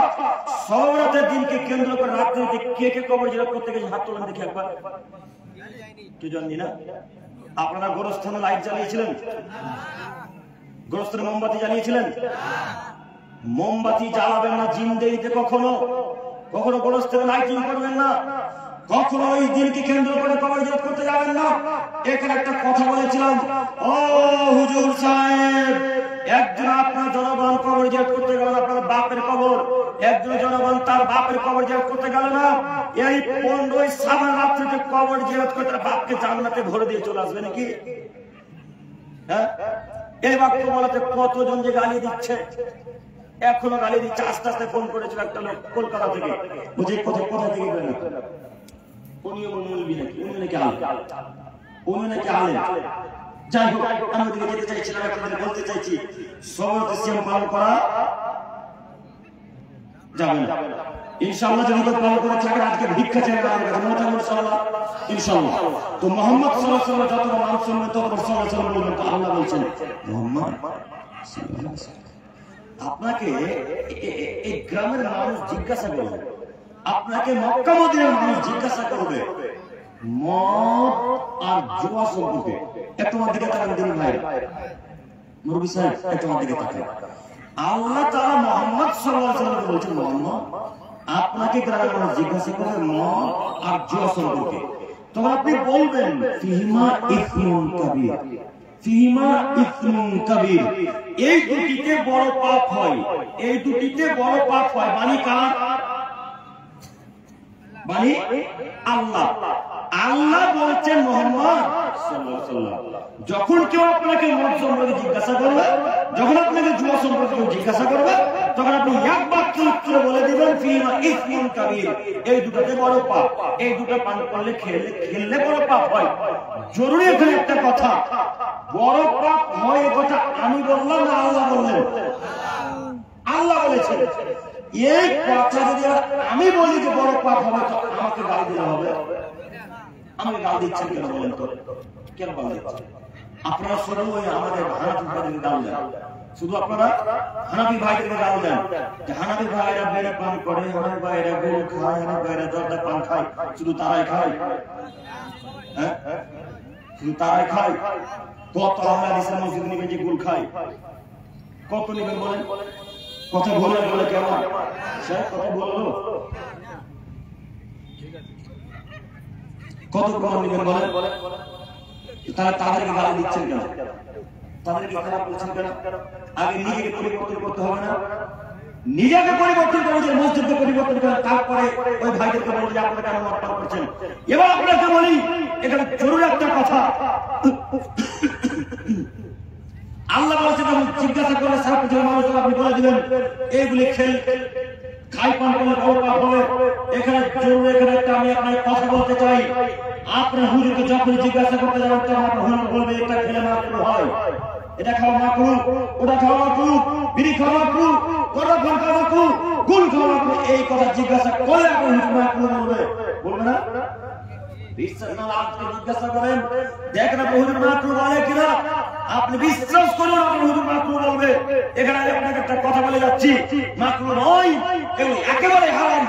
সবাবতের দিনকে কেন্দ্র করে রাত্রিতে কে কে কবর জিয়ারত করতে গেছে হাত তোলেন দেখি একবার। কি জানি না আপনারা গোরস্থানে লাইট জ্বালিয়েছিলেন? গোরস্থানে মোমবাতি জ্বালিয়েছিলেন? মোমবাতি জ্বালাবেন না জিন্দেগিতে, কখনো কখনো গোরস্থানে লাইটিং করবেন না, কখনো ওই দিনকে কেন্দ্র করে কবর জিয়ারত করতে যাবেন না। এখানে একটা কথা বলেছিলাম, ও হুজুর সাহেব, একজন আপনার জনগণ কবর জিয়ারত করতে গেল আপনার বাপের কবর, একজন জনগণ তার বাপের কবর জিয়ারত করতে গেল না, এই 15 শ্রাবণ রাত্রিতে কবর জিয়ারত করে তার বাপকে জান্নাতে ভরে দিয়ে চলে আসবে নাকি? হ্যাঁ, এই বাক্য বলাতে কতজন যে গালি দিচ্ছে, এখনো গালি দিচ্ছে। আস্তে আস্তে ফোন করেছিল একটা লোক কলকাতা থেকে, বুঝে কোথায় কোথা থেকে গেলেন, উনিও মৌলবি নাকি, উনি নাকি আলেম, উনি নাকি আলেম। যাই হোক, আমি ওদিকে যেতে চাইছিলাম, আপনাদের বলতে চাইছি সবাবতে সিয়াম পালন করা যাবে না। ইনশাআল্লাহ যদি কেউ পালন করে থাকেন আজকে ভিক্ষা চাইবেন আমার কাছে, মনে থাকবেন ইনশাআল্লাহ, ইনশাআল্লাহ। তো মুহাম্মদ সাল্লাল্লাহু আলাইহি ওয়াসাল্লাম যত নাম শুনবেন তত সাল্লাল্লাহু আলাইহি ওয়াসাল্লাম বলবেন, তো আল্লাহ বলছেন মুহাম্মদ সাল্লাল্লাহু আলাইহি ওয়াসাল্লাম। আপনাকে এই গ্রামের মানুষ জিজ্ঞাসা করবে, আপনাকে মক্কা মদিনার মানুষ জিজ্ঞাসা করবে মদ আর জুয়া সম্পর্কে। একটু আমার দিকে তাকান দিন ভাই, মুরব্বি সাহেব একটু আমার দিকে তাকান। আল্লাহ তাআলা মুহাম্মদ সাল্লাল্লাহু আলাইহি ওয়াসাল্লামকে বলছেন, মুহাম্মদ আপনাকে গ্রামের মানুষ জিজ্ঞাসা করবে মদ আর জুয়া সম্পর্কে, তখন আপনি বলবেন ফিহিমা ইসমুন কাবীর, ফিহিমা ইসমুন কাবীর, এই দুটিতে বড় পাপ হয়, এই দুটিতে বড় পাপ হয়। বাণী কার? বাণী আল্লাহ। আল্লাহ বলছেন মুহাম্মদ সাল্লাল্লাহু আলাইহি ওয়াসাল্লাম, যখন কেউ আপনাকে মদ সম্পর্কে জিজ্ঞাসা করবে, যখন আপনাকে জুয়া সম্পর্কে জিজ্ঞাসা করবে, তখন আপনি এক বাক্যে উত্তরে বলে দিবেন ফিহিমা ইসমুন কাবীর, এই দুটোতে বড় পাপ, এই দুটো পান করলে খেললে বড় পাপ হয়। জরুরি এখানে একটা কথা, বড় পাপ হয় এ কথা আমি বললাম না আল্লাহ বললেন? আল্লাহ বলেছেন। এই কথা যদি আমি বলি যে বড় পাপ হবে, তো আমাকে গাল দিতে হবে। আমাকে গাল দিচ্ছেন কেন বলেন তো? কেন গাল দিচ্ছেন? আপনারা শুধু ওই আমাদের হানাফি ভাইদেরকে গাল দেন, শুধু আপনারা হানাফি ভাইদেরকে গাল দেন যে হানাফি ভাইরা বেড়া পান করে, হানাফি ভাইরা গোল খায়, হানাফি ভাইরা জর্দা পান খায়, শুধু তারাই খায়। হ্যাঁ, শুধু তারাই খায়। কত আমরা ইসলাম মসজিদ নিবেন যে গোল খায়, কত নিবেন বলেন? কথা বলে বলে কেমন স্যার কথা বললো, কত প্রমাণ নিবেন বলেন? তারা তাদেরকে গালি দিচ্ছেন কেন? তাদেরকে খারাপ বলছেন কেন? আগে নিজেকে পরিবর্তন করতে হবে না? নিজেকে পরিবর্তন করে যে মসজিদকে পরিবর্তন করেন, তারপরে ওই ভাইদেরকে বলেন যে আপনারা কেন মত করছেন। এবার আপনাকে বলি এখানে জরুরি একটা কথা, আল্লাহ বলছে যখন জিজ্ঞাসা করে সারা পৃথিবীর মানুষকে আপনি বলে দিবেন এইগুলি খেল খাই পান করলে বড় পাপ হবে। এখানে জরুরি এখানে একটা আমি আপনাকে কথা বলতে চাই, আপনার হুজুরকে যখন জিজ্ঞাসা করতে যাবেন তখন আপনার হুজুর বলবে এটা খেলে মাকরুহ হয়, এটা খাওয়া মাকরুহ, ওটা খাওয়া মাকরুহ, বিড়ি খাওয়া মাকরুহ, কড়া ফল খাওয়া মাকরুহ, গুল খাওয়া মাকরুহ। এই কথা জিজ্ঞাসা করলে আপনার হুজুর মাকরুহ বলবে, বলবে না? বিশ্বাস না আপনি জিজ্ঞাসা করেন, দেখেন আপনি হুজুর মাকরুহ বলে কিনা, আপনি বিশ্বাস করুন আপনি হুজুর মাকরুহ বলবে। এখানে আমি আপনাকে একটা কথা বলে যাচ্ছি, মাকরুহ নয়, এগুলো একেবারে হারাম,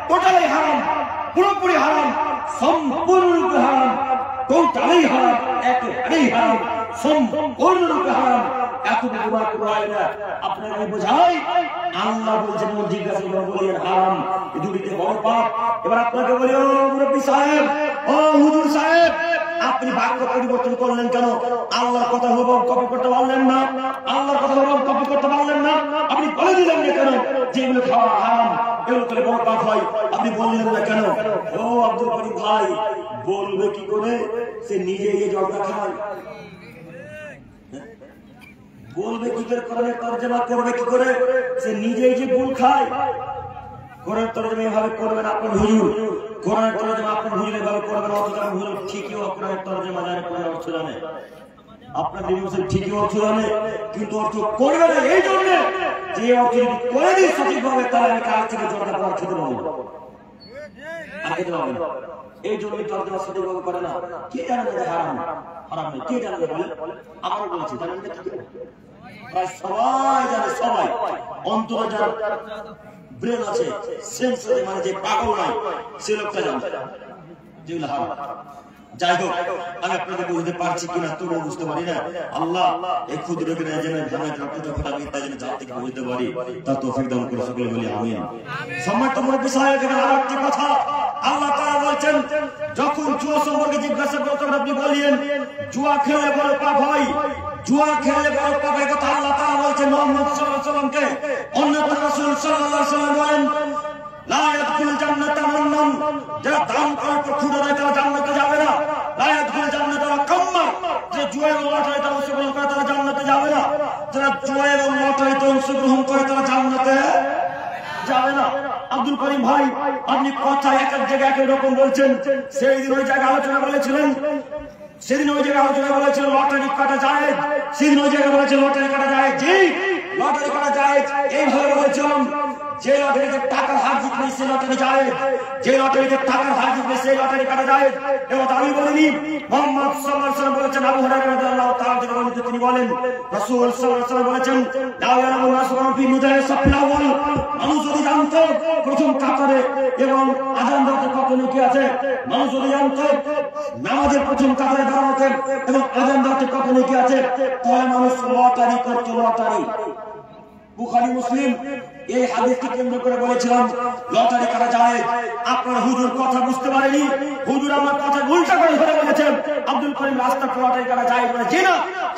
টোটালি হারাম, পুরোপুরি হারাম, সম্পূর্ণরূপে হারাম, টোটালি হারাম, একেবারেই হারাম, সম্পূর্ণরূপে হারাম। এতটুকু মাকরুহ হয় না, আপনাকে বোঝাই আল্লাহ বলছেন জিজ্ঞাসা করে বলিয়েন হারাম, এই দুটিতে বড় পাপ। এবার আপনাকে বলি ও মুরব্বী সাহেব, ও হুজুর সাহেব, আপনি বাক্য পরিবর্তন করলেন কেন? আল্লাহর কথা হুবহু কপি করতে পারলেন না, আল্লাহর কথা হুবহু কপি করতে পারলেন না, আপনি বলে দিলেন না কেন যে এগুলো খাওয়া হারাম, এগুলো করে বড় পাপ হয়, আপনি বললেন না কেন? ও আব্দুল করিম ভাই, বলবে কি করে? সে নিজে এই জলটা খায়, বলবে কি করে? কোরআনের তরজমা করবে কি করে? সে নিজেই যে ভুল খায়। কোরআনের তরজমা এভাবে করবেন আপনার হুজুর, কোরআনের তরজমা আপনার হুজুর এভাবে করবেন, অথচ হুজুর ঠিকই কোরআনের তরজমা জানে, কোরআনের অর্থ জানে, আপনার মুসলিম ঠিকই অর্থ জানে, কিন্তু অর্থ করবে না এই জন্য যে অর্থ যদি করে দিই সঠিকভাবে তাহলে আমি কাল থেকে জলটা পর খেতে পারবো, আর খেতে পারবো না। এই জন্য তরজমা সঠিকভাবে করে না। কে জানে যে হারাম হারাম নয়? কে জানে? বলে আমার বলছি, জানেন না কি? প্রায় সবাই জানে, সবাই অন্তরে যার ব্রেন আছে, সেন্স আছে, মানে যে পাগল নাই সে লোকটা জানে যেগুলো হারাম। যাই হোক, আমি আপনাকে বুঝতে পারছি কিনা তবু বুঝতে পারি না। আল্লাহ এই ক্ষুদ্র কিনা যেন থেকে বুঝতে পারি তা তৌফিক দান করে সকলে বলি আমিন। সম্মানিত মুরব্বী সাহেব, এখানে আরেকটি কথা আল্লাহ তাআলা বলছেন, যখন জুয়া সম্পর্কে জিজ্ঞাসা করো তখন আপনি বলিয়েন জুয়া খেলে বড় পাপ হয়, জুয়া খেলে বড় পাপ হয়। কথা আল্লাহ তাআলা বলছেন মুহাম্মদ সাল্লাল্লাহু আলাইহি ওয়াসাল্লামকে। অন্যতম রাসূল সাল্লাল্লাহু আলাইহি ওয়াসাল্লাম বলেন লা ইয়াদখুলুল জান্নাতা মান্নান, যারা দান করার পর ক্ষুধা দেয় তারা জান্নাতে যাবে না। লা ইয়াদখুলুল জান্নাতা কাম্মার, যে জুয়া এবং লটারিতে অংশগ্রহণ করে তারা জান্নাতে যাবে না। যারা জুয়া এবং লটারিতে অংশগ্রহণ করে তারা জান্নাতে যাবে না। আব্দুল করিম ভাই, আপনি কথা এক এক জায়গায় একই রকম বলছেন। সেই দিন ওই জায়গায় আলোচনা বলেছিলেন, সেদিন ওই জায়গায় আলোচনা বলেছিল লটারি কাটা যায়, সেদিন ওই জায়গায় বলেছিল লটারি কাটা যায়, জি লটারি কাটা যায়। এইভাবে বলেছিলাম যে লটারিতে টাকার হার জিতবে সেই লটারি যায়, যে লটারিতে টাকার হার জিতবে সেই লটারি কাটা যায়। এবং আমি বলিনি, মুহাম্মদ সাল্লাল্লাহু আলাইহি ওয়াসাল্লাম বলেছেন, আবু হুরায়রা রাদিয়াল্লাহু তাআলা থেকে বর্ণিত, তিনি বলেন রাসূল সাল্লাল্লাহু আলাইহি ওয়াসাল্লাম বলেছেন লা ইয়ালামু নাসু ফি মুদায় সাফিল আউয়াল, মানুষ যদি জানতো প্রথম কাতারে এবং আযান দিতে কত নেকি আছে, মানুষ যদি জানতো নামাজের প্রথম কাতারে দাঁড়াতে এবং আযান দিতে কত নেকি আছে, তাহলে মানুষ লটারি করতো, লটারি। বুখারী মুসলিম এই হাদিসকে কেন্দ্র করে বলেছিলাম লটারি করা যায়। আপনার হুজুর কথা বুঝতে পারেনি, হুজুর আমার কথা উল্টা করে ধরে বলেছেন আব্দুল করিম রাস্তা লটারি করা যায় বলে, যে না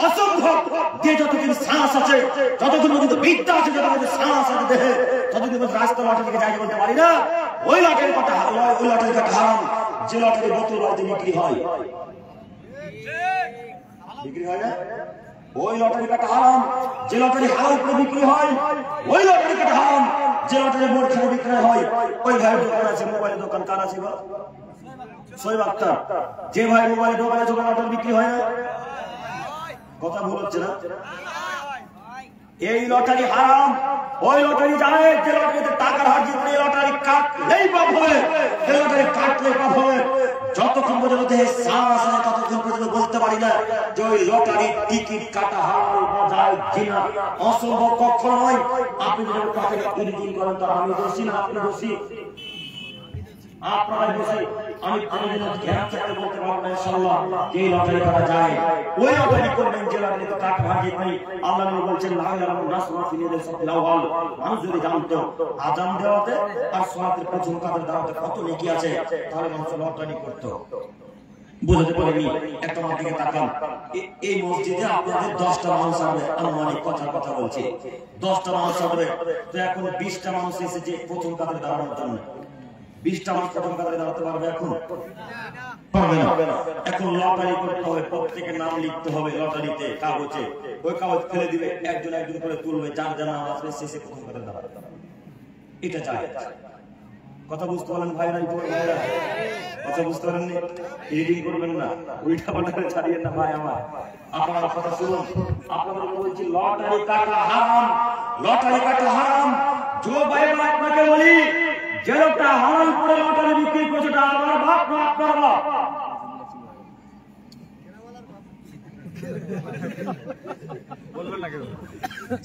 অসম্ভব। যে যতদিন শ্বাস আছে, যতদিন পর্যন্ত বিদ্যা আছে, যতদিন শ্বাস আছে দেহে, ততদিন পর্যন্ত রাস্তা লটারিকে যাই বলতে পারি না। ওই লটারি কথা, ওই লটারি কথা হারাম যে লটারি বোতল বাড়িতে বিক্রি হয়, বিক্রি হয় না, ওই লটারি কাটা হারাম। যে লটারি হালাল করে বিক্রি হয়, ওই লটারি কাটা হারাম। যে লটারি বোর্ড খেলে বিক্রয় হয়, ওই ভাইয়ের দোকান আছে, মোবাইলের দোকান কার আছে? শোয়েব আক্তার। যে ভাই মোবাইলের দোকান আছে লটারি বিক্রি হয় না, কথা ভুল হচ্ছে না? এই লটারি হারাম, ওই লটারি জানে যে লটারিতে টাকার হার জিতলে লটারি কাটলেই পাপ হবে, এই লটারি কাটলেই পাপ হবে। যতক্ষণ পর্যন্ত দেহে শ্বাস আছে ততক্ষণ পর্যন্ত বলতে পারি না যে ওই লটারির টিকিট কাটা হারাম বা যায় কিনা, অসম্ভব কখনো নয়। আপনি যদি তাকে এডিটিং করেন তার আমি দোষী না, আপনি দোষী, আপনারাই দোষী। আমি কোনদিনও জ্ঞান থেকে বলতে পারবো না ইনশাআল্লাহ যে লটারি করা যায়। ওই লটারি করবেন যে লটারিতে টাকা ভাগিয়ে নাই। আল্লাহ নবী বলছেন লা ইয়ালামু নাসু ফি নিয়াল সাফিল আউয়াল, মানুষ যদি জানতো আযান দেওয়াতে আর সালাতের প্রথম কাতারে দাঁড়াতে কত নেকি আছে, তাহলে মানুষ লটারি করতো। বুঝতে পারিনি। একটা আমার দিকে তাকান, এই মসজিদে আপনাদের 10টা মানুষ আসবে, আনুমানিক কথা বলছি, 10টা মানুষ আসবে। তো এখন 20টা মানুষ এসেছে প্রথম কাতারে দাঁড়ানোর জন্য। 20টা মানুষ প্রথম কাতারে দাঁড়াতে পারবে? এখন পারবে না। এখন লটারি করতে হবে, প্রত্যেকের নাম লিখতে হবে লটারিতে, কাগজে। ওই কাগজ ফেলে দিবে, একজন একজন করে তুলবে, যার যার নাম আসবে শেষে প্রথম কাতারে দাঁড়াবে। এটা চাই। কথা বুঝতে পারলেন ভাই? নাই কথা বুঝতে পারেননি? রিডিং করবেন না, উল্টা পাল্টা করে ছাড়িয়েন না ভাই আমার। আপনারা কথা শুনুন, আপনাদের বলছি লটারি কাটা হারাম, লটারি কাটা হারাম। जो भाई আপনাকে বলি, যে লোকটা হারাম করে লটারি বিক্রি করছে তা আমার বাপ না আপনার বাপ।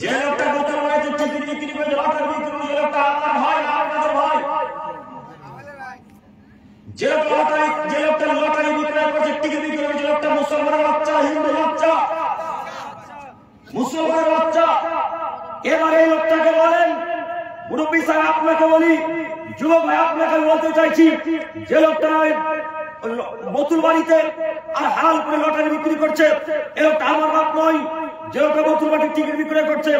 যে লোকটা বোতল বানাতে টিকিট বিক্রি করে লটারি বিক্রি করে, যে লোকটা আমার ভাই না আপনাদের ভাই। যে লোকটা লটারি বিক্রয় করছে, টিকিট বিক্রি করে, যে লোকটা মুসলমানের বাচ্চা, হিন্দু বাচ্চা, মুসলমানের বাচ্চা। এবার এই লোকটাকে বলেন, মুরব্বী সাহেব আপনাকে বলি, যুবক ভাই আপনাকে বলতে চাইছি, যে লোকটা বোতল বাড়িতে আর হাল করে লটারি বিক্রি করছে, এ লোকটা আমার বাপ নয়। যে লোকটা বোতল বাড়ির টিকিট বিক্রয় করছে,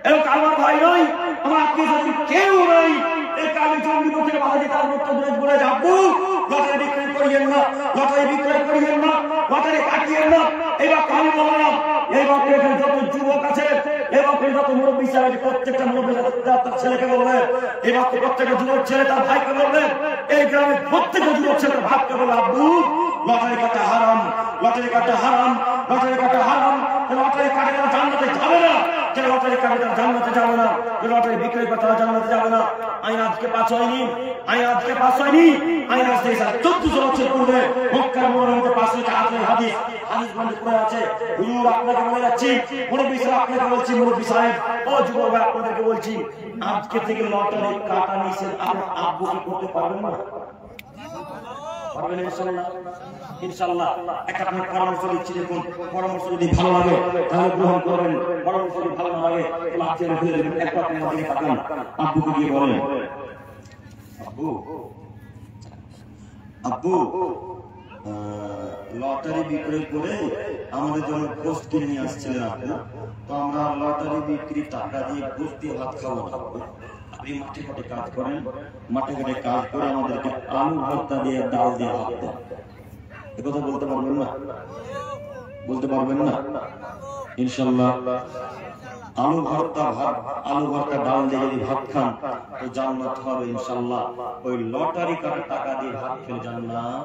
এ লোকটা আমার ভাই নয়, আমার আত্মীয় কেউ নয়। এই কালী চন্ডী মুখে বাহাদি তার লোকটা বলে যাবো, লটারি বিক্রয় করিয়েন না, লটারি বিক্রয় করিয়েন না, লটারি কাটিয়েন না। এবার আমি বললাম, এবার এখানে যত যুবক আছে, এবার যত মুরব্বী সাহেব, প্রত্যেকটা মুরব্বী তার ছেলেকে বলবেন, এবার প্রত্যেকটা যুবক ছেলে তার ভাইকে বলবেন, এই গ্রামের প্রত্যেকটা যুবক ছেলে ভাইকে বলে, আব্বু লটারি কাটা হারাম, লটারি কাটা হারাম, লটারি কাটা হারাম। লটারি কাটে তারা জান্নাতে যাবে না, যে লটারি কাটে তারা জান্নাতে যাবে না, যে লটারি বিক্রয় করে তারা জান্নাতে যাবে না। আইন আজকে পাস হয়নি, আইন আজকে পাস হয়নি, আইন আজকে 1400 বছর পূর্বে মক্কার মুনাওয়ারাতে পাস হয়েছে। হাদিস গ্রন্থে পড়ে আছে। হুজুর আপনাকে বলে যাচ্ছি, মুরব্বী সাহেব আপনাকে বলছি, মুরব্বী সাহেব ও যুবক ভাই আপনাদেরকে বলছি, আজকে থেকে লটারি কাটা নিষেধ। আপনার আব্বু কি করতে পারবেন না? পারবেন ইনশাআল্লাহ? ইনশাআল্লাহ। একটা আপনার পরামর্শ দিচ্ছি, দেখুন পরামর্শ যদি ভালো লাগে তাহলে গ্রহণ করবেন, পরামর্শ যদি ভালো না লাগে তাহলে আপনি ফেলে দেবেন। একটা আপনি আমাকে তাকান, আব্বুকে গিয়ে বলেন, আব্বু আব্বু লটারি বিক্রয় করে আমাদের জন্য গোশত কিনে নিয়ে আসছিলেন আপনি, তো আমরা লটারি বিক্রি টাকা দিয়ে গোশত দিয়ে ভাত খাবো না। আপনি মাঠে ঘাটে কাজ করেন, মাঠে ঘাটে কাজ করে আমাদেরকে আলু ভর্তা দিয়ে ডাল দিয়ে ভাত দেন। একথা বলতে পারবেন না? বলতে পারবেন না? ইনশাআল্লাহ আলু ভর্তা ভাত, আলু ভর্তা ডাল দিয়ে যদি ভাত খান তো জান্নাত হবে ইনশাআল্লাহ। ওই লটারি কাটা টাকা দিয়ে ভাত খেলে জান্নাত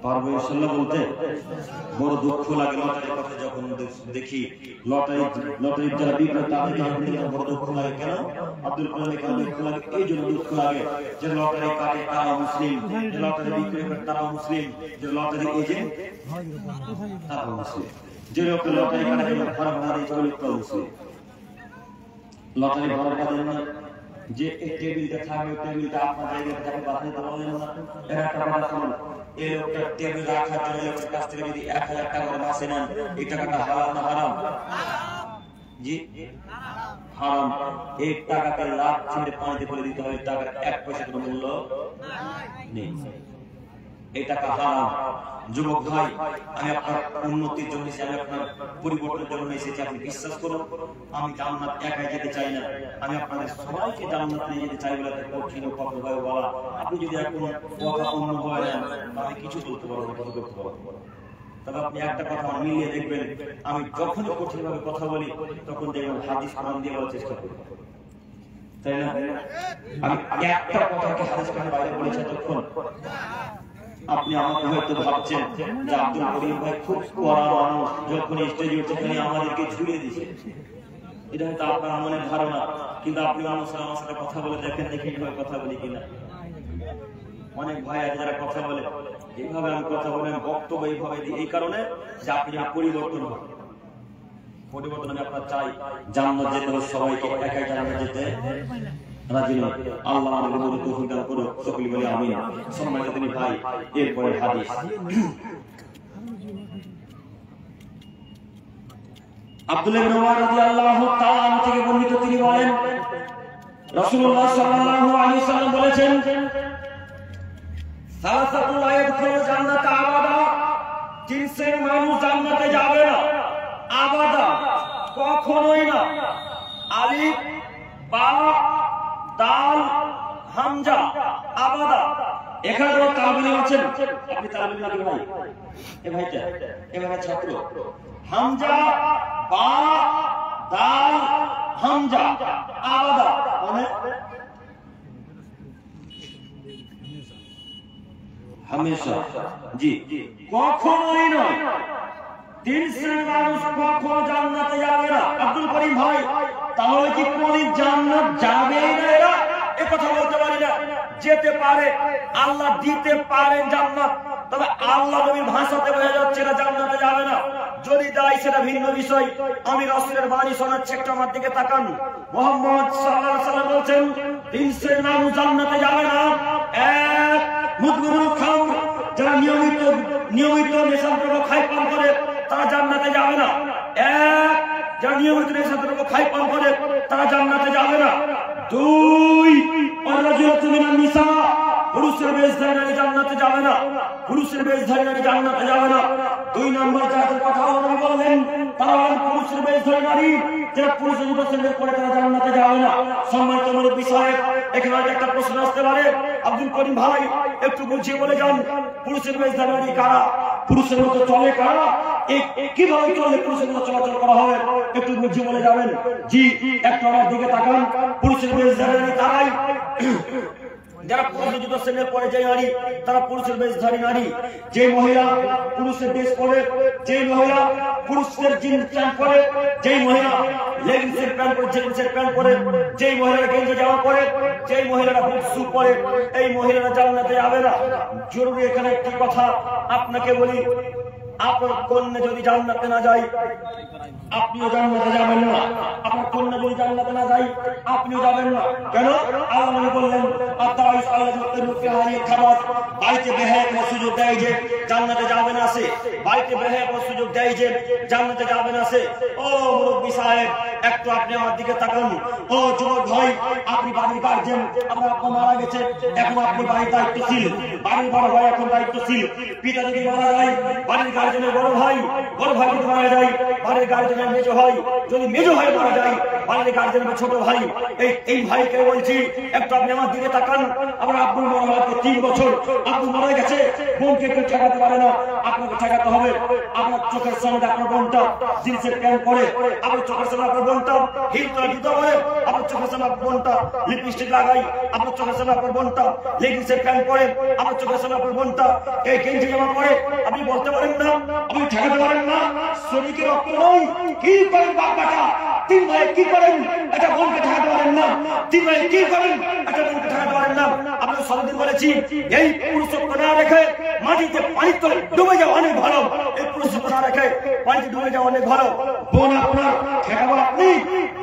পারবো ইনশাআল্লাহ বলতে? বড় দুঃখ লাগে লটারির কথা যখন দেখি, লটারি যারা বিক্রয় তাদেরকে যখন দেখি বড় দুঃখ লাগে। কেন আব্দুল কালামের কেন দুঃখ লাগে? এই জন্য দুঃখ লাগে যে লটারি কাটে তারা মুসলিম, যে লটারি বিক্রয় করে তারা মুসলিম, যে লটারি এজেন্ট তারা মুসলিম, যে লোক লটারি কাটে ভাড়া ভাড়া দিয়ে চলে মুসলিম। লটারি ভাড়া কাটে না, যে টেবিলটা থাকবে টেবিলটা আপনার জায়গায় যাবে বাঁধাতে পারলেন না, এর একটা কথা শুনুন, এই লোকটা টেবিল রাখার জন্য লোকের কাছ থেকে যদি 1000 টাকা করে মাসে নেন, এই টাকাটা হালাল না হারাম? জি হারাম। এই টাকাকে লাভ ছেড়ে পানিতে ফেলে দিতে হবে, টাকার 1 পয়সা কোনো মূল্য নেই, এই টাকা হারাম। যুবক ভাই, আমি আপনার উন্নতির জন্য এসেছি, আমি আপনার পরিবর্তনের জন্য এসেছি। আপনি বিশ্বাস করুন, আমি জান্নাত একাই যেতে চাই না, আমি আপনাদের সবাইকে জান্নাতে নিয়ে যেতে চাই বলে কঠিন কথা ভাই বলা। আপনি যদি এখন কথা অন্য হয়ে নেন, আমি কিছু বলতে পারবো না, কিছু করতে পারবো না। তবে আপনি একটা কথা মিলিয়ে দেখবেন, আমি যখনই কঠিন ভাবে কথা বলি তখন দেখবেন হাদিস কোরআন দিয়ে বলার চেষ্টা করি, তাই না? আমি একটা কথাকে হাদিস কোরআনের বাইরে বলেছি তখন আপনি আমাকে হয়তো ভাবছেন যে আব্দুল করিম ভাই খুব কড়া মানুষ, যখন স্টেজে উঠে খালি আমাদেরকে ঝুলিয়ে দিচ্ছে। এটা হয়তো আপনার মনের ধারণা, কিন্তু আপনি আমার সাথে কথা বলে দেখেন, দেখে এইভাবে কথা বলি কিনা। অনেক ভাই আছে যারা কথা বলে এইভাবে, আমি কথা বলে বক্তব্য এইভাবে দিই, এই কারণে যে আপনি পরিবর্তন হবে। পরিবর্তন আমি আপনার চাই, জান্নাত যেতে হবে সবাইকে, একাই জান্নাত যেতে রাজি নয়। আল্লাহ আমাদের মনে তৌফিক দান করুন, সকলে বলি আমিন। সম্মানিত তিনি ভাই, এরপরে হাদিস আব্দুল্লাহ ইবনে ওমর রাদিয়াল্লাহু তাআলা থেকে বর্ণিত, তিনি বলেন রাসূলুল্লাহ সাল্লাল্লাহু আলাইহি ওয়াসাল্লাম বলেছেন, সালাসাতুল লা ইয়াদখুলুল জান্নাতা আবাদা, তিন শ্রেণীর মানুষ জান্নাতে যাবে না আবাদা, কখনোই না। আলিফ বা দাল হামজা আবাদা। এখানে কোনো তালবিল আছেন? আপনি তালবিল না ভাই? এ ভাইটা এবারে ছাত্র। হামজা বা দাল হামজা আবাদা মানে হামেশা। জি, কখনোই নয়। তিন শ্রেণীর মানুষ কখনো জান্নাতে যাবে না। আব্দুল করিম ভাই, তাহলে কি কোনদিন জান্নাত যাবেই না এরা? এ কথা বলতে পারি না। যেতে পারে, আল্লাহ দিতে পারেন জান্নাত, তবে আল্লাহ নবীর ভাষাতে বোঝা যাচ্ছে না জান্নাতে যাবে না। যদি দেয় সেটা ভিন্ন বিষয়। আমি রাসূলের বাণী শোনাচ্ছি, একটু আমার দিকে তাকান। মুহাম্মদ সাল্লাল্লাহু আলাইহি ওয়াসাল্লাম বলেছেন, তিন শ্রেণীর মানুষ জান্নাতে যাবে না। এক, মুদমিনুল খামর, যারা নিয়মিত নেশাদ্রব্য খায় পান করে তারা জান্নাতে যাবে না। এক, যারা নিয়মিত নেশাদ্রব্য খায় পান করে তারা জান্নাতে যাবে না। দুই, ওয়ারাজুলাতু মিনান নিসা, পুরুষের বেশধারী নারী জান্নাতে যাবে না। পুরুষের বেশধারী নারী জান্নাতে যাবে না। দুই নম্বর যাদের কথা নবী বলেন তারা হলেন পুরুষের বেশধারী নারী, যারা পুরুষের উপসর্গের পরে তারা জান্নাতে যাবে না। সম্মানিত মুরব্বী সাহেব, এখানে একটা প্রশ্ন আসতে পারে, আব্দুল করিম ভাই একটু বুঝিয়ে বলে যান, পুরুষের বেশধারী নারী কারা? পুরুষের মতো চলে কারা? কিভাবে চললে পুরুষের মতো চলাচল করা হবে? একটু বুঝিয়ে বলে যাবেন। জি, একটু আমার দিকে তাকান। পুরুষের বেশধারী নারী তারাই যারা পুরুষের শ্রেণীর পরে যে নারী, তারা পুরুষের বেশধারী নারী। যে মহিলা পুরুষের ড্রেস পরে, যে মহিলা পুরুষের জিন্স প্যান্ট পরে, যে মহিলা লেগিংসের প্যান্ট পরে, জিন্সের প্যান্ট পরে, যে মহিলারা গেঞ্জি জামা পরে, যে মহিলারা বুট স্যুট পরে, এই মহিলারা জান্নাতে যাবে না। জরুরি এখানে একটি কথা আপনাকে বলি, আপনার কন্যা যদি জান্নাতে না যায় আপনিও জান্নাতে যাবেন না। আপনার কন্যা যদি জান্নাতে না যায় আপনিও যাবেন না। কেন? আল্লাহ বললেন, আতাইস আল্লাযী হারিয়ে খাবার বাড়িতে বেহায়া কোনো সুযোগ দেয় যে জান্নাতে যাবে না সে, বাড়িতে বেহায়া কোনো সুযোগ দেয় যে জান্নাতে যাবে না সে। ও মুরব্বী সাহেব, একটু আপনি আমার দিকে তাকান। ও যুবক ভাই, আপনি বাড়ির গার্জেন, আপনার আব্বা মারা গেছে, এখন আপনি বাড়ির দায়িত্বশীল, বাড়ির বড় ভাই এখন দায়িত্বশীল। পিতা যদি মারা যায়, বাড়ির গার্জেনের বড় ভাই যদি মারা যায়, বাড়ির গার্জেনের মেজ ভাই, যদি মেজ ভাই মারা যায়, বাড়ির গার্জেনের ছোট ভাই। এই ভাইকে বলছি, একটু আপনি আমার দিকে তাকান। আমার আব্বুর মারা হয়েছে 3 বছর, আব্বু মারা গেছে, বোনকে কেউ ঠেকাতে পারে না, আপনাকে ঠেকাতে হবে। আপনার চোখের সামনে আপনার বোনটা জিন্সের প্যান্ট পরে, আপনার চোখের সামনে আপনার বোনটা হিল তোলা জুতো পরে, আপনার চোখের সামনে আপনার বোনটা লিপস্টিক লাগাই, আপনার চোখের সামনে আপনার বোনটা লেগিংসের প্যান্ট পরে, আপনার চোখের সামনে আপনার বোনটা এই গেঞ্জি জামা পরে। আপনি বলতে পারেন না, আপনি ঠেকাতে পারেন না, শ্রমিকের রক্ত নয়। কি করেন বাপ্পাটা? 3 ভাই কি করেন? এটা বোনকে ঠেকাতে পারেন না। 3 ভাই কি করেন? এটা বোনকে ঠেকাতে পারেন না। আমরা সবদিন বলেছি, এই পুরুষত্ব না রেখে মাটিতে পানির তলে ডুবে যাওয়া অনেক ভালো। এই পুরুষত্ব না রেখে পানিতে ডুবে যাওয়া অনেক ভালো। বোন আপনার ঠেকাবো আপনি,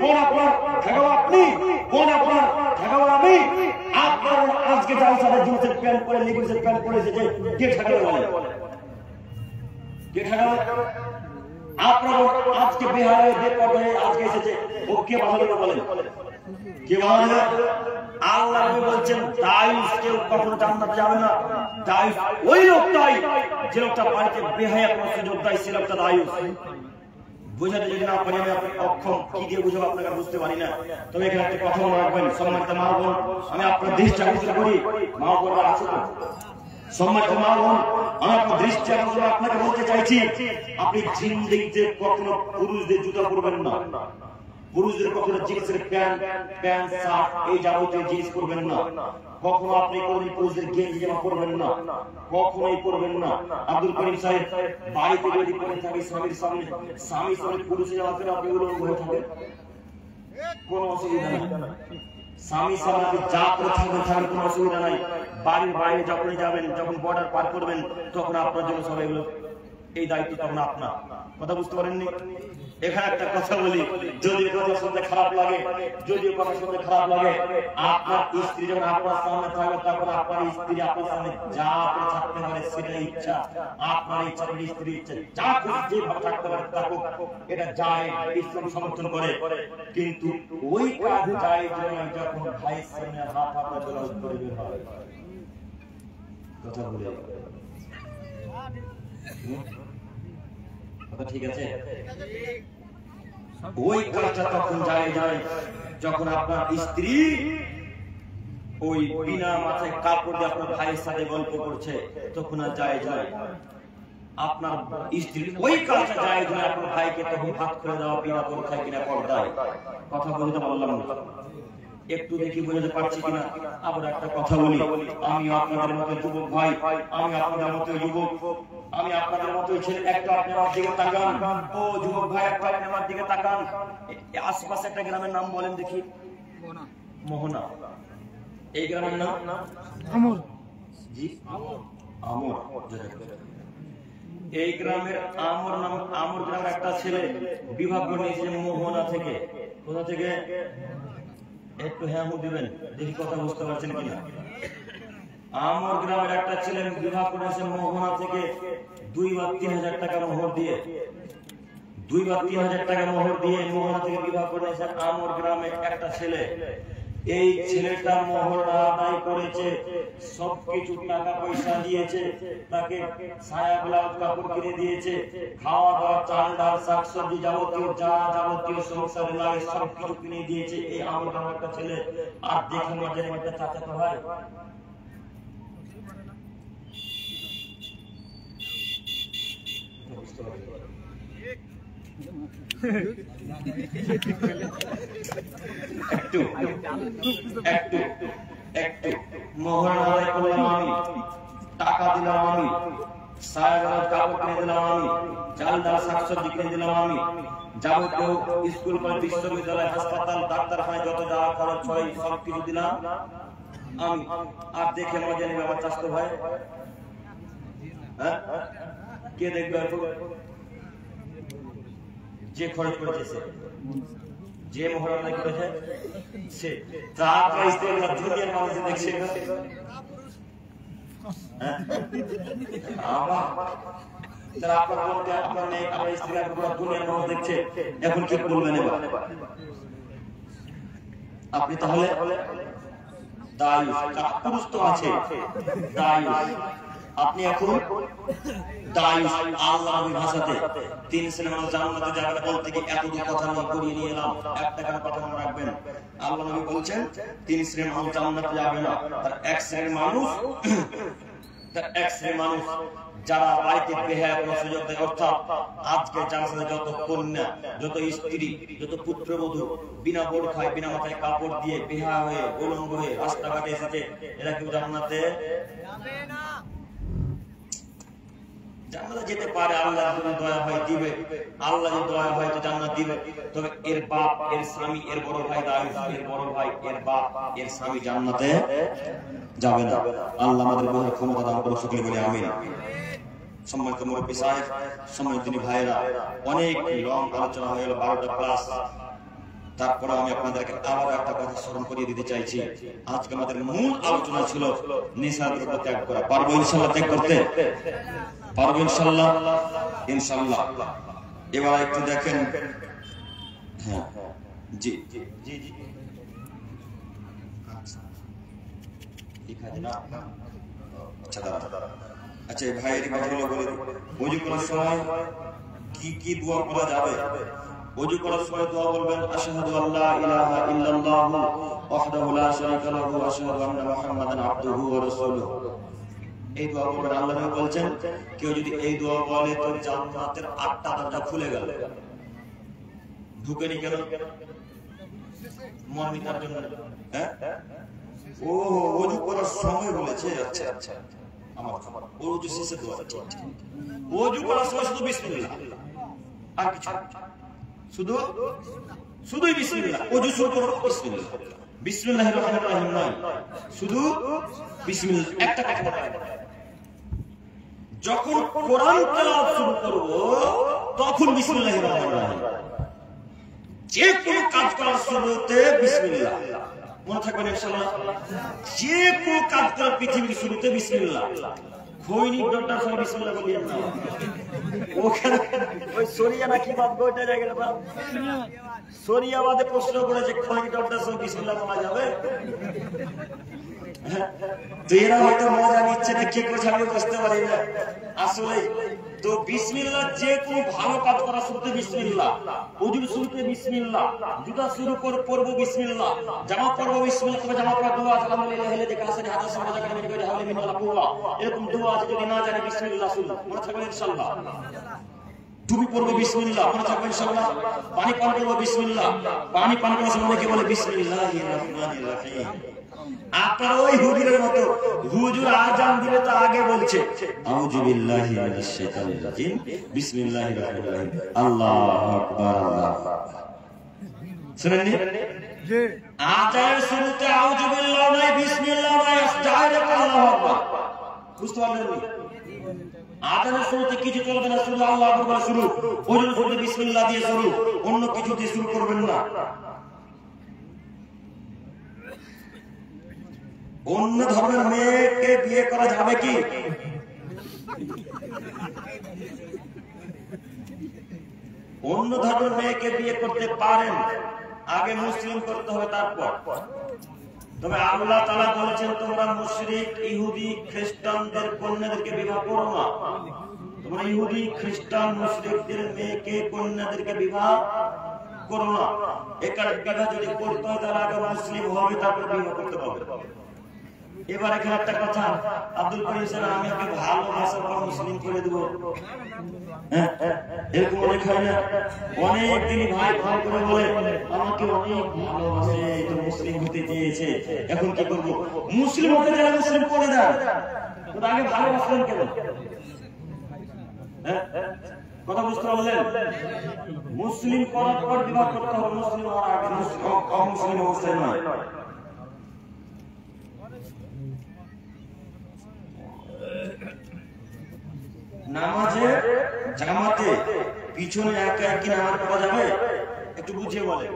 বোন আপনার ঠেকাবো আপনি, বোন আপনার ঠেকাবো আমি। আপনার আজকে যাই সারা জিন্সের প্যান্ট পরে, লেগিংসের প্যান্ট পরে এসেছে, কে ঠেকাবে বলে? কে ঠেকাবে? আপনার আজকে বিহারে বেপরদায় আজকে এসেছে, ও কে বাঁধাবে বলেন? কে বাঁধাবে? আল্লাহ নবী বলছেন, দায়ুস কেউ কখনো জান্নাতে যাবে না। দায়ুস ওই লোকটাই যে লোকটা বাড়িতে বেহায়া কোনো সুযোগ দেয়, সে লোকটা দায়ুস। বুঝাতে যদি না পারি, আমি আপনাকে অক্ষম, কি দিয়ে বুঝাবো আপনাকে বুঝতে পারি না। তবে এখানে একটা কথা মনে রাখবেন, সম্মানিত মা বোন, আমি আপনার দৃষ্টি আকর্ষণ করি, মা বোনরা আছে তো? সম্মানিত মা বোন, আমি আপনার দৃষ্টি আকর্ষণ আপনাকে বলতে চাইছি, আপনি জিন্দেগিতে কখনো পুরুষদের জুতা পরবেন না, পুরুষদের কখনো জিন্সের প্যান্ট শার্ট এই যাবতীয় জিনিস পরবেন না। কখনো আপনি কোনদিন পুরুষদের গেঞ্জি জামা পরবেন না, কখনোই পরবেন না। আব্দুল করিম সাহেব, বাড়িতে যদি পরে থাকে স্বামীর সামনে, স্বামীর সামনে পুরুষের জামা পরে আপনি উলঙ্গ হয়ে থাকেন, কোনো অসুবিধা নেই। স্বামীর সামনে আপনি যা করে থাকবেন, কোনো অসুবিধা নাই। বাড়ির বাইরে যখনই যাবেন, যখন বর্ডার পার করবেন, তখন আপনার জন্য সবাই এগুলো, এই দায়িত্ব তখন আপনার। কথা বুঝতে পারেননি? এখানে একটা কথা বলি, যদি কথা শুনতে খারাপ লাগে, যদি কথা শুনতে খারাপ লাগে, আপনার স্ত্রী যখন আপনার সামনে থাকবে, তখন আপনার স্ত্রী আপনার সামনে যা করে থাকতে পারে সেটাই ইচ্ছা। আপনার ইচ্ছা, স্ত্রীর ইচ্ছা, যা খুশি যেভাবে থাকতে পারে থাকুক, এটা যায়, ইসলাম সমর্থন করে। কিন্তু ওই কাজ যায় যখন ভাইয়ের সামনে হাত আপনার চলা করে বের হয়। কথা বলে কথা ঠিক আছে। ওই কাজটা তখন যায় যখন আপনার স্ত্রী ওই বিনা মাথায় কাপড় দিয়ে আপনার ভাইয়ের সাথে গল্প করছে, তখন আর যায় আপনার স্ত্রী ওই কাজটা যায় আপনার ভাইকে তখন ভাত করে দেওয়া বিনা পরীক্ষায় কিনা পর্দায়। কথা বলতে বললাম না, একটু দেখি বুঝতে পারছি কিনা। আবার একটা কথা বলি, আমি আপনাদের মতো যুবক ভাই, আমি আপনাদের মতো যুবক, আমি আপনাদের মতো ছেলে, একটা আপনি আমার দিকে তাকান। ও যুবক ভাই, একটা আপনি আমার দিকে তাকান। আশপাশে একটা গ্রামের নাম বলেন দেখি। মোহনা। এই গ্রামের নাম আমর। জি আমর। এই গ্রামের আমর গ্রামের একটা ছেলে বিবাহ করে নিয়েছে মোহনা থেকে। কোথা থেকে? একটু হ্যাঁ দিবেন দেখি, কথা বুঝতে পারছেন কিনা। আমর গ্রামের একটা ছেলে বিবাহ করেছে মোহনা থেকে 2 বা 3 হাজার টাকা মোহর দিয়ে। 2 বা 3 হাজার টাকা মোহর দিয়ে মোহনা থেকে বিবাহ করেছে আমর গ্রামের একটা ছেলে। এই ছেলেটা মোহর আদায় করেছে, সবকিছু টাকা পয়সা দিয়েছে, তাকে ছায়া ব্লাউজ কাপড় কিনে দিয়েছে, খাওয়া দাওয়া চাল ডাল শাকসবজি যাবতীয় সংসারে লাগে সবকিছু কিনে দিয়েছে এই আমার একটা ছেলে। আর দেখে মজার একটা চাচাতো ভাই একটু মোহর আদায় করলাম আমি, টাকা দিলাম আমি, কাপড় কিনে দিলাম আমি, চাল ডাল শাকসবজি কিনে দিলাম আমি, যাবতীয় স্কুল কলেজ বিশ্ববিদ্যালয় হাসপাতাল ডাক্তারখানায় যত যাওয়া খরচ হয় সবকিছু দিলাম আমি। আর দেখে মজা নেবে আমার চাচাতো ভাই। হ্যাঁ, কে দেখবে? যে খরচ করেছে, যে মোহর আদায় করেছে সে। দুনিয়ার মানুষ দেখছে এখন কি বলবেন? আপনি তাহলে পুরুষ তো আছে, আপনি এখন আল্লাহর ভাষাতে 3 শ্রেণীর মানুষ জান্নাতে যাবে বলতে কি এতটুকু কথা আমি করিয়ে নিয়ে এলাম। একটা কথা মনে রাখবেন, আল্লাহ নবী বলছেন 3 শ্রেণীর মানুষ জান্নাতে যাবে না। তার এক শ্রেণীর মানুষ যারা বাড়িতে বেহায়া কোনো সুযোগ দেয়, অর্থাৎ আজকে যার সাথে যত কন্যা, যত স্ত্রী, যত পুত্রবধূ বিনা বোরখায় বিনা মাথায় কাপড় দিয়ে বেহায়া হয়ে উলঙ্গ হয়ে রাস্তাঘাটে এসেছে, এরা কেউ জান্নাতে যাবে না। জান্নাতে যেতে পারে, আল্লাহ যদি দয়া হয় দিবে, আল্লাহ যদি দয়া হয় তো জান্নাত দিবে। তবে এর বাপ, এর স্বামী, এর বড় ভাই দায়ুস, এর বড় ভাই, এর বাপ, এর স্বামী জান্নাতে যাবে না। আল্লাহ আমাদের বোঝার ক্ষমতা দান করুন, সকলে বলি আমিন। সম্মানিত মুরব্বী সাহেব, সম্মানিত ভাইয়েরা, অনেক লং আলোচনা হয়ে গেল, 12টা ক্লাস। তারপরে আমি আপনাদেরকে আবার একটা কথা স্মরণ করিয়ে দিতে চাইছি। আজকে আমাদের মূল আলোচনা ছিল নেশার দ্রব্য ত্যাগ করা। পারবো ইনশাআল্লাহ ত্যাগ করতে? পারবো ইনশাআল্লাহ? ইনশাআল্লাহ। এবার একটু দেখেন। হ্যাঁ, জি জি জি জি, আচ্ছা দাঁড়া। আচ্ছা ভাইয়ের কথাগুলো বলে, ওযু করার সময় কি দোয়া করা যাবে? ওযু করার সময় দোয়া বলবেন, আশহাদু আল্লা ইলাহা ইল্লাল্লাহু ওয়াহদাহু লা শারীকা লাহু ওয়া আশহাদু আন্না মুহাম্মাদান আবদুহু ওয়া রাসূলুহু। এই দোয়া বলবেন। আল্লাহ নবী বলেন, কেউ যদি এই দোয়া বলে তো জান্নাতের 8টা দরজা খুলে গেল। ঢুকেনি কেন? মর্মিতার জন্য। হ্যাঁ, ও ওযু করার সময় বলেছে। আচ্ছা আচ্ছা, আমার ওযু শেষে দোয়া। ওযু করার সময় শুধু বিসমিল্লাহ, আর কিছু শুধুই বিসমিল্লাহ। ওযু শুরু করো বিসমিল্লাহ, বিসমিল্লাহির রহমানির রহিম নয়, শুধু বিসমিল্লাহ। একটা কথা মনে রাখবেন, যখন কোরআন তেলাওয়াত শুরু করব তখন বিসমিল্লাহির রহমানির রহিম। যে কোনো কাজ করার শুরুতে বিসমিল্লাহ, মনে থাকবেন ইনশাআল্লাহ। যে কোনো কাজ করার পৃথিবীর শুরুতে বিসমিল্লাহ। খৈনি ডক্টর সাহেব বিসমিল্লাহ বলিয়েন না। ওখানে ওই সরিয়া নাকি বাদ ওইটা জায়গাটা সরিয়াবাদে প্রশ্ন করেছে খলিডারটার সঙ্গে বিসমিল্লাহ বলা যাবে? তো এরা হয়তো মজা নিচ্ছে না, কে করছে আমি বুঝতে পারি না আসলে। তো বিসমিল্লাহ, যে কোনো ভালো কাজ করা শুরুতে বিসমিল্লাহ, ওযুর শুরুতে বিসমিল্লাহ, জুতা শুরু করবো বিসমিল্লাহ, জামা পরবো বিসমিল্লাহ, তবে জামা পরা দোয়া আলহামদুলিল্লাহ হেলে দেখে আসেন হাদিস সমাজে কানে করে হাওলে মিন ওয়ালা কুওয়া, এরকম দোয়া আছে। যদি না জানে বিসমিল্লাহ শুরু মনে থাকবে ইনশাআল্লাহ। টুপি পরবো বিসমিল্লাহ মনে থাকবে ইনশাআল্লাহ। পানি পান করবো বিসমিল্লাহ, পানি পান করার সময় কি বলে বিসমিল্লাহির রহমানির রহিম। আপনারা ওই হুজুরের মতো হুজুর আজান দিলে তো আগে বলছে আউযু বিল্লাহি মিনাশ শাইতানির রাজিম বিসমিল্লাহির রহমানির রহিম আল্লাহু আকবার আল্লাহু আকবার। শুনেননি? জি। আজানের শুরুতে আউযু বিল্লাহ নয়, বিসমিল্লাহ নয়, ডাইরেক্ট আল্লাহু আকবার। বুঝতে পারলেন? আজানের শুরুতে কিছু চলবে না, শুধু আল্লাহু আকবার বলে শুরু। ওজুর শুরুতে বিসমিল্লাহ দিয়ে শুরু, অন্য কিছু দিয়ে শুরু করবেন না। অন্য ধর্মের মেয়েকে বিয়ে করা যাবে কি? অন্য ধর্মের মেয়েকে বিয়ে করতে পারেন, আগে মুসলিম করতে হবে তারপর। তবে আল্লাহ তাআলা বলেছেন তোমরা মুশরিক ইহুদি খ্রিস্টানদের কন্যাদেরকে বিবাহ করো না। তোমরা ইহুদি খ্রিস্টান মুশরিকদের মেয়েকে কন্যাদেরকে বিবাহ করো না। একার বিবাহ যদি করতে হয় তাহলে আগে মুসলিম হবে, তারপর বিবাহ করতে হবে। এবার এখানে একটা কথা, আব্দুল করিম স্যার আমি ওকে ভালোবাসার পর মুসলিম করে দেবো, এরকম অনেক হয় না? অনেক দিনই ভাই ফোন করে বলে আমাকে অনেক ভালোবাসে, তো মুসলিম হতে চেয়েছে, এখন কি করবো? মুসলিম হতে গেলে মুসলিম করে দেন, আগে ভালোবাসলেন কেন? কথা বুঝতে পারলেন? মুসলিম করার পর বিবাহ করতে হবে, মুসলিম হওয়ার আগে, অমুসলিম অবস্থায় নয়। নামাজে জামাতে পিছনে একা একই নামাজ পড়া যাবে? একটু বুঝিয়ে বলে।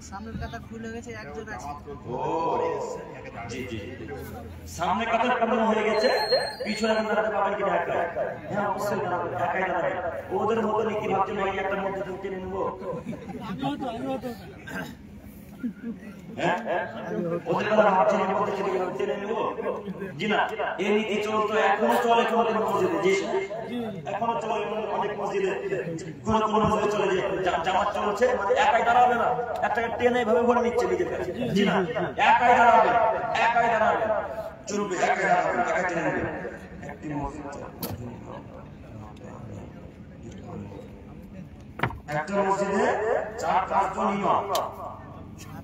সামনের কাতা খুলে গেছে, একজন আছে।
জি জি, সামনে কাতা পূর্ণ হয়ে গেছে, পিছনে দাঁড়াতে পারবেন কি একা? হ্যাঁ অবশ্যই দাঁড়াবেন, একাই দাঁড়াবেন। ওদের মতো নীতি ভাবছেন না একটা মধ্যে ঢুকে নেবো, ওদের কথা ভাবছেন এর মধ্যে টেনে নেবো। জি না, এই নীতি চলতো, এখনো চলে কোন কোন মসজিদে। জি এখনো চলে অনেক মসজিদে, কোন কোন মসজিদে চলে যে জামাত চলছে মানে একাই দাঁড়াবে না, একটাকে টেনে ভাবে ভরে নিচ্ছে নিজের কাছে। জি না, একাই দাঁড়াবে, একাই দাঁড়াবে, চলবে, একাই দাঁড়াবে, একাই টেনে নেবে। একটি মসজিদ, একটা মসজিদে 4-5 জন ইমাম।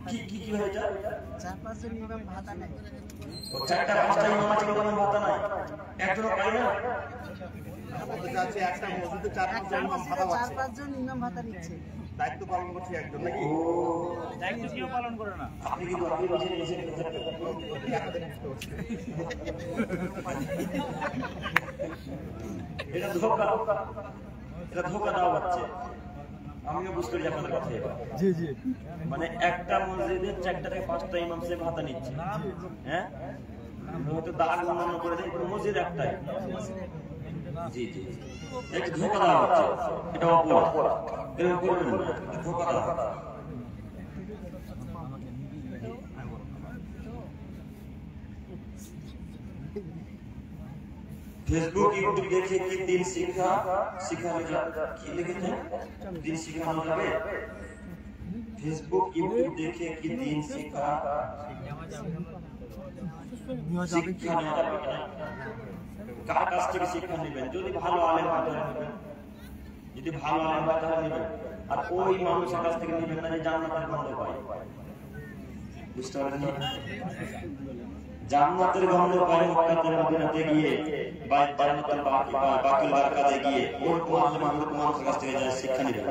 কি কি কি হয়ে যায়?
4-5 জন ইমাম ভাতা নাই।
ও 4-5টা ইমাম আছে, কোনো ভাতা নাই, একজনও পায় না।
আমাদের কাছে একটা মসজিদে 4-5 জন ইমাম ভাতা পাচ্ছে,
4-5 জন ইমাম ভাতা নিচ্ছে,
দায়িত্ব পালন করছে একজন নাকি?
দায়িত্ব কেউ পালন করে না।
আপনি কি আপনি বলছেন এটা ধোঁকা, এটা ধোঁকা দেওয়া হচ্ছে। আমিও বুঝতে পারি আপনাদের কথা।
জি জি,
মানে একটা মসজিদে 4টা থেকে 5টা ইমাম সে ভাতা নিচ্ছে, হ্যাঁ হয়তো দাগ অন্যান্য করে দেয়, মসজিদ একটাই। জি জি, এটা ধোঁকা দেওয়া হচ্ছে, এটা অপরাধ, এরকম করবেন না, ধোঁকা দেওয়া হচ্ছে। ফেসবুক ইউটিউব দেখে কি দিন শিখানো যাবে? কি লিখেছেন? দিন শিখানো যাবে? ফেসবুক ইউটিউব দেখে কি দিন শিক্ষা নেওয়া যাবে কিনা? কার কাছ থেকে শিক্ষা নেবেন? যদি ভালো আলেম হয় তাহলে নেবেন, যদি ভালো আলেম হয় তাহলে নেবেন, আর ওই মানুষের কাছ থেকে নেবেন না যে জান্নাতের গন্ধ পায়। বুঝতে পারলেন? জান্নাতের গন্ধ পায় মক্কাতে মদিনাতে গিয়ে, বা জান্নাতের বাকিল বারাকাতে গিয়ে ওর মানুষের কাছ থেকে যায় শিক্ষা নেবেন।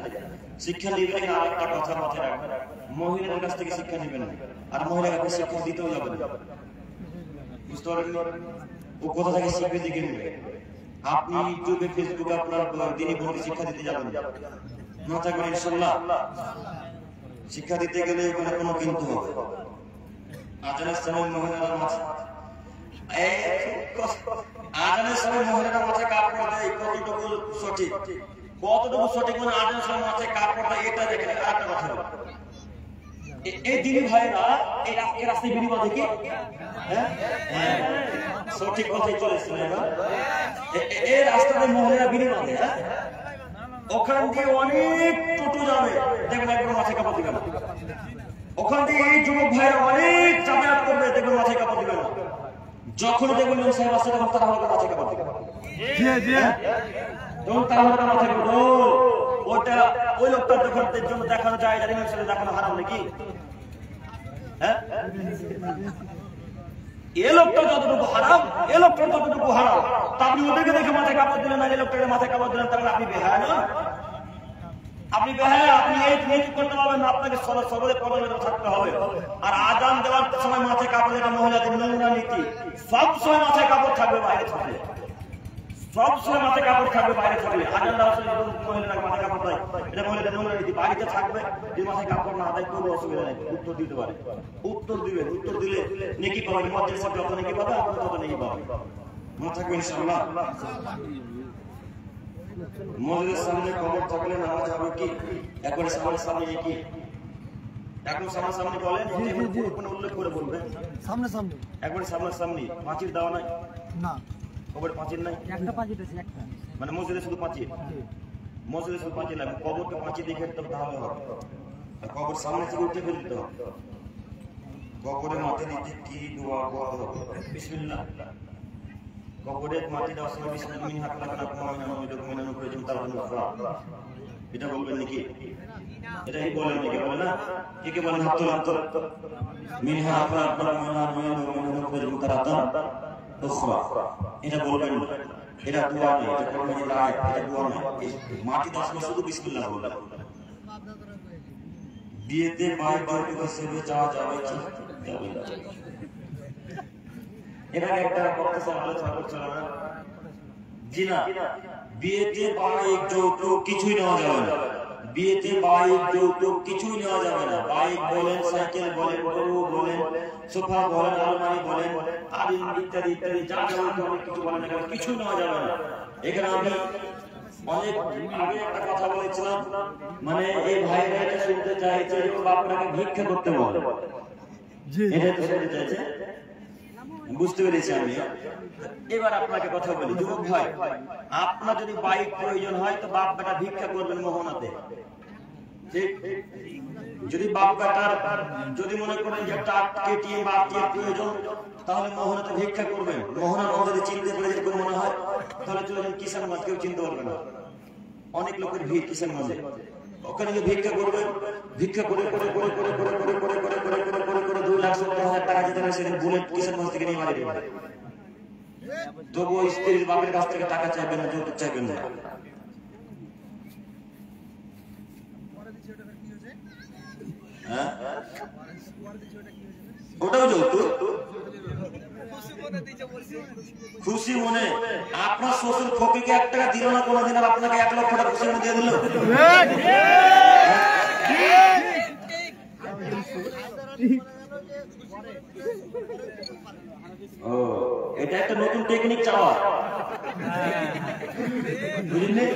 শিক্ষা নেবেন না, আরেকটা কথা মাথায় রাখবেন, মহিলাদের কাছ থেকে শিক্ষা নেবেন না, আর মহিলাকে শিক্ষা দিতেও যাবেন। বুঝতে পারলেন? ও কোথা থেকে শিখবে দিকে নেবে। আপনি ইউটিউবে ফেসবুকে আপনার দিনী ভর্তি শিক্ষা দিতে যাবেন না, থাকবেন ইনশাআল্লাহ। শিক্ষা দিতে গেলে ওখানে কোনো কিন্তু হবে। আজানের সময় মহিলারা আজানের সময় মহিলারা মাথায় কাপড় দেয়, কতটুকু সঠিক, কতটুকু সঠিক মানে আজানের সময় মাথায় কাপড় দেয় এটা দেখেন। আরেকটা কথা বলি, এই দিনী ভাইরা এই রাস্তায় বিড়ি বাঁধে কি? হ্যাঁ, সঠিক কথাই চলেছে। এই রাস্তাতে মহিলারা বিড়ি বাঁধে, ওখান দিয়ে অনেক টোটো যাবে, দেখবেন একবার মাথায় কাপড় দিবে না। ওখান দিয়ে এই যুবক ভাইরা অনেক যাতায়াত করবে, দেখবেন মাথায় কাপড় দিবে না। যখন দেখবেন সাহেব আসছে তখন তারা হয়তো মাথায় কাপড় দিবে, তখন তারা হয়তো মাথায় কাপড়। ওটা ওই লোকটার দোকানের জন্য দেখানো যায়, জানি না সেটা দেখানো হারাম নাকি? হ্যাঁ, এ লোকটা যতটুকু হারাম, এ লোকটা যতটুকু হারাম, তা আপনি ওদেরকে দেখে মাথায় কাপড় দিলেন না, যে লোকটাকে মাথায় কাপড় দিলেন, তাহলে আপনি বেহায়া না? আপনি বেহায়া, আপনি এই করতে পারবেন না, আপনাকে সবলে পদে থাকতে হবে। আর আজান দেওয়ার সময় মাথায় কাপড়, এটা মহিলাদের নোংরা নীতি। সব সময় মাথায় কাপড় থাকবে, বাইরে থাকলে সব সময় মাথায় কাপড় থাকবে, বাইরে থাকলে আজান দেওয়ার সময় মহিলারা মাথায় কাপড় দেয়, এটা মহিলাদের নোংরা নীতি। বাড়িতে থাকবে, যদি মাথায় কাপড় না আদায় করবে অসুবিধা নেই, উত্তর দিতে পারে, উত্তর দিবেন, উত্তর দিলে নেকি পাবেন, মধ্যে সাথে যত নেকি পাবে আপনি তত নেকি পাবেন। মনে থাকবে ইনশাআল্লাহ। মসজিদের সামনে কবর থাকলে নামাজ হবে কি? একবার সামনে কি এখন সামনাসামনি বলেন, কোনো উল্লেখ করে বলবেন।
সামনে সামনে
একবার সামনাসামনি, পাঁচির দেওয়া নাই
না,
কবর পাঁচির নাই,
একটা পাঁচির আছে, একটা
মানে মসজিদে শুধু পাঁচির, মসজিদে শুধু পাঁচির লাগবে, কবরকে পাঁচির দিকে তাহলে হবে। আর কবর সামনে থেকে উঠে ফেলে দিতে হবে। কবরের মাটি দিতে কি দোয়া করতে হবে? বিসমিল্লাহ। কবরের মাটি দেওয়ার সময় বিসমিল্লাহ মিন হাত লাগানো আপনার মিনানো প্রয়োজন, তার জন্য এটা বলবেন নাকি? এটাই বলেন নাকি? বলে না? কে বলেন? হাত তোলা। মিনহা আপনার মিনানো প্রয়োজন, তার উখরা, এটা বলবেন না। এটা দোয়া নেই, এটা কোরআনের আয়াত, এটা দোয়া নয়। মাটি দেওয়ার সময় শুধু বিসমিল্লাহ বলবেন। বিয়েতে মায়ের যৌতুক হিসেবে চাওয়া যাবে কি? এবার একটা বক্তব্য আলোচনা করছিলাম না, জি না, বিয়েতে বাইক যৌতুক কিছুই নেওয়া যাবে না। বিয়েতে বাইক যৌতুক কিছুই নেওয়া যাবে না। বাইক বলেন, সাইকেল বলেন, গরু বলেন, সোফা বলেন, আলমারি বলেন, আর ইত্যাদি ইত্যাদি যা যাবতীয় অনেক কিছু বলেন, কিছু নেওয়া যাবে না। এখানে আমি অনেক আগে একটা কথা বলেছিলাম, মানে এই ভাইরা এটা শুনতে চাইছে আপনাকে ভিক্ষা করতে বলে, এটা তো শুনতে চাইছে, বুঝতে পেরেছি আমি। এবার আপনাকে কথা বলি, যুবক ভাই, আপনার যদি বাইক প্রয়োজন হয় তো বাপ বেটা ভিক্ষা করবেন মোহনাতে। ঠিক, যদি বাপ বেটার যদি মনে করেন যে একটা কেটিএম বা আত্মীয় প্রয়োজন, তাহলে মোহনাতে ভিক্ষা করবেন। মোহনার যদি চিনতে পেরে যেরকম মনে হয়, তাহলে চলে যান কিষানগঞ্জ, কেউ চিনতে পারবে না, অনেক লোকের ভিড় কিষানগঞ্জে। ওখানে গিয়ে ভিক্ষা করবেন, ভিক্ষা করে করে করে করে করে করে করে করে করে করে করে করে 2,70,000 টাকা যেতে হবে, সেদিন বুলেট কিষানগঞ্জ থেকে নিয়ে মারি দেবেন। তবুও স্ত্রীর বাপের কাছ থেকে টাকা চাইবেন না, যৌতুক চাইবেন না। ওটাও যৌতুক, খুশি মনে। আপনার শ্বশুর ফকিরকে 1 টাকা দিল না কোনোদিন, আর আপনাকে 1 লক্ষ টাকা খুশি মনে দিয়ে দিল। ও, এটা একটা নতুন টেকনিক চাওয়া, বুঝলেন?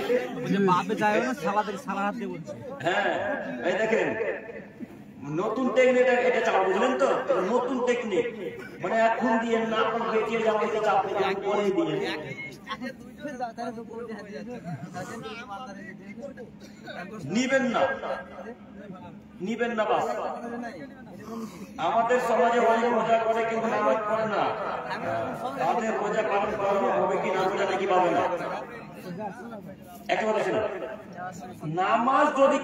হ্যাঁ, এই দেখেন নতুন টেকনিক, এটা চাওয়া, বুঝলেন তো? নতুন টেকনিক, মানে এখন দিয়ে না আপনার বেঁচে যাওয়া, এটা চাপে পরে দিয়ে নিবেন না, নিবেন না। বাস আমাদের সমাজে অনেক রোজা করে কিন্তু নামাজ পড়ে না। তাদের রোজা পালন করানো হবে কি না রোজা নাকি পাবে না? একেবারে শুনুন, নামাজ যদি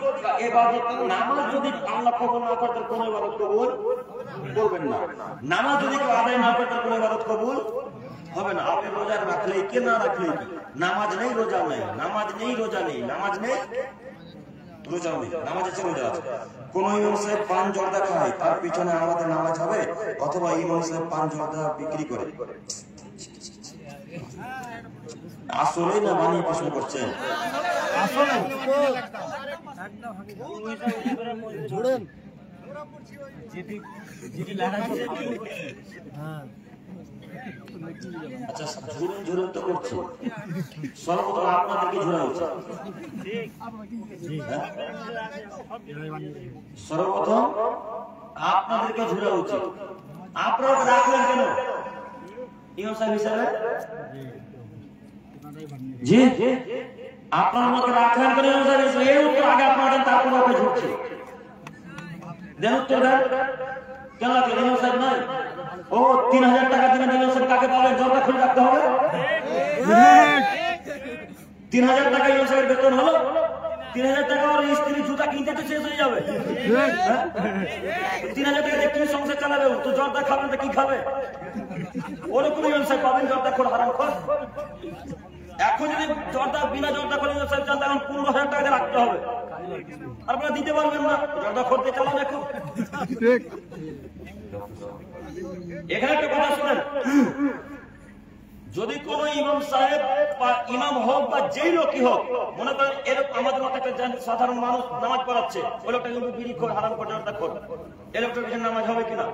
নামাজ যদি আল্লাহ কবুল না করে তার কোনো ইবাদত কবুল করবেন না। নামাজ যদি কেউ আদায় না করে তার কোনো ইবাদত কবুল হবে না। আপনি রোজা রাখলে কি না রাখলে কি, নামাজ নেই রোজা নেই, নামাজ নেই রোজা নেই, নামাজ নেই রোজা নেই, নামাজ আছে রোজা আছে। কোন ইমাম সাহেব পান জর্দা খায়, তার পিছনে আমাদের নামাজ হবে? অথবা ইমাম সাহেব পান জর্দা বিক্রি করে? আসলে না বানিয়ে প্রশ্ন করছেন? আসলে আচ্ছা ঝুরুন ঝুরুন তো করছে, সর্বপ্রথম আপনাদেরকে ঝুরা উচিত। হ্যাঁ? সর্বপ্রথম আপনাদেরকে ঝুরা উচিত। আপনারা রাখলেন কেন ইমাম সাহেব হিসাবে? জি আপনার মতো রাখলেন কেন ইমাম সাহেব হিসাবে? এই উত্তর আগে আপনারা দেন, তারপরে ওকে ঝুঁকছে। দেন উত্তর দেন, কেন রাখলেন ইমাম সাহেব? নয় ও 3000 টাকা দিবেন ইমাম সাহেব, কাকে পাবেন? জলটা খুলে রাখতে হবে। 3000 টাকা ইমাম সাহেবের বেতন হলো, 3000 টাকা ওর স্ত্রী জুতা কিনতে তো শেষ হয়ে যাবে। 3000 টাকা দিয়ে কি সংসার চালাবে? তো জর্দা খাবেন তো কি খাবে? ওরকম ইমাম সাহেব পাবেন, জর্দা খোর হারাম খোর। এখন যদি জর্দা বিনা জর্দা করে ইমাম সাহেব চান, তখন 15,000 টাকা দিয়ে রাখতে হবে। আপনারা দিতে পারবেন না, জর্দা খোরতে চালান। এখন এখানে একটা কথা শুনেন, যদি কোন ইমাম সাহেব বা ইমাম হোক বা যেই লোকই হোক, মনে করেন এরকম আমাদের মতো একটা সাধারণ মানুষ নামাজ পড়াচ্ছে, ওই লোকটা কিন্তু বিড়ি খোর, হারাম খোর, জর্দা খোর, এই লোকটার পিছনে নামাজ হবে কিনা?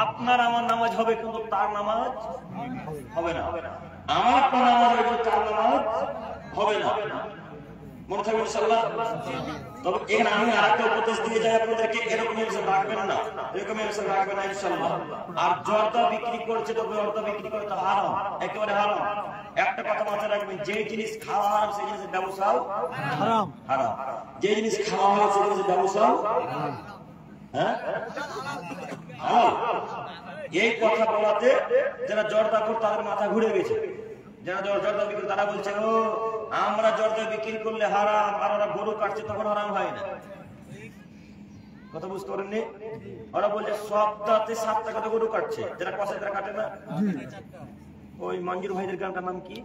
আপনার আমার নামাজ হবে, কিন্তু তার নামাজ হবে না। আমার আপনার নামাজ হবে, কিন্তু তার নামাজ হবে না। মনে থাকবে ইনশাআল্লাহ। তবে এখানে আমি আরেকটা উপদেশ দিয়ে যাই আপনাদেরকে, এরকম হিসাব রাখবেন না, এরকম হিসাব রাখবেন না ইনশাআল্লাহ। আর জর্দা বিক্রি করছে তো জর্দা বিক্রি করে তো হারাম, একেবারে হারাম। একটা কথা মাথায় রাখবেন, যে জিনিস খাওয়া হারাম সেই জিনিসের ব্যবসাও হারাম। হারাম যে জিনিস খাওয়া হয় সেই জিনিসের ব্যবসাও হ্যাঁ হারাম। এই কথা বলাতে যারা জর্দা খোর তাদের মাথা ঘুরে গেছে। যারা জর্দা বিক্রি তারা বলছে ও আমরা জর্দা বিক্রি করলে হারাম, আর ওরা গরু কাটছে তখন হারাম হয় না। কথা বুঝতে পারেননি? ওরা বলছে সপ্তাহে 7 টাকা তো গরু কাটছে, যারা কষায় তারা কাটে না। ওই মঞ্জুর ভাইদের গ্রামটার নাম কি?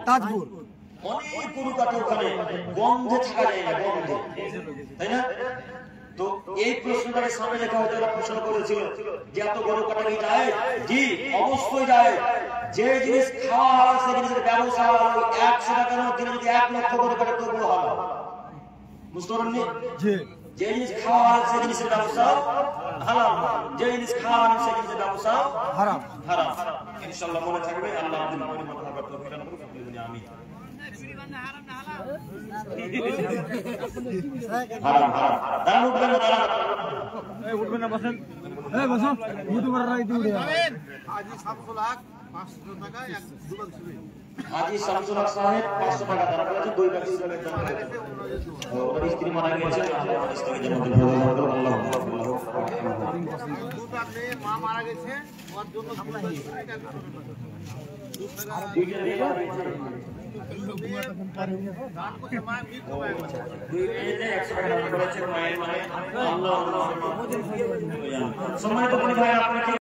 তাজপুর।
অনেক গরু কাটে ওখানে, গন্ধে থাকা যায় না, গন্ধে, তাই না? তো এই প্রশ্নটাকে সামনে রেখে হয়তো ওরা প্রশ্ন করেছিল যে এত গরু কাটা কি যায়? জি অবশ্যই যায়। যে জিনিস খাওয়া হয় সেই জিনিসের ব্যবসা 100 টাকার দিনে যদি 1 লক্ষ গরু কাটে তবুও হবে। বুঝতে পারেননি? যে জিনিস খাওয়া হয় সেই জিনিসের ব্যবসা হারাম, যে জিনিস খাওয়া হয় সেই জিনিসের ব্যবসা হারাম। হারাম ইনশাআল্লাহ মনে থাকবে। আল্লাহ আপনাদের পরিমাণ থাকার তৌফিক দান করুন। আমিন। হারাম হারাম দান উঠবেন না, দাঁড়ান, এই উঠবেন না, বসেন, এই বসো, ইউটিউবার রাই দিবে।
আজি শামসুল হক 500 টাকা এক দুবার ছিল।
আজি শামসুল হক সাহেব 500 টাকা দান করেছে, 2 ব্যক্তি দান করেছে। ওর স্ত্রী মারা গিয়েছে, আমার স্ত্রীকে জান্নাতুল ফেরদৌস দান করুন। আল্লাহ
দুটা মেয়ে মা মারা গেছে, ওর জন্য
সম্মানিত ভাই আপনাকে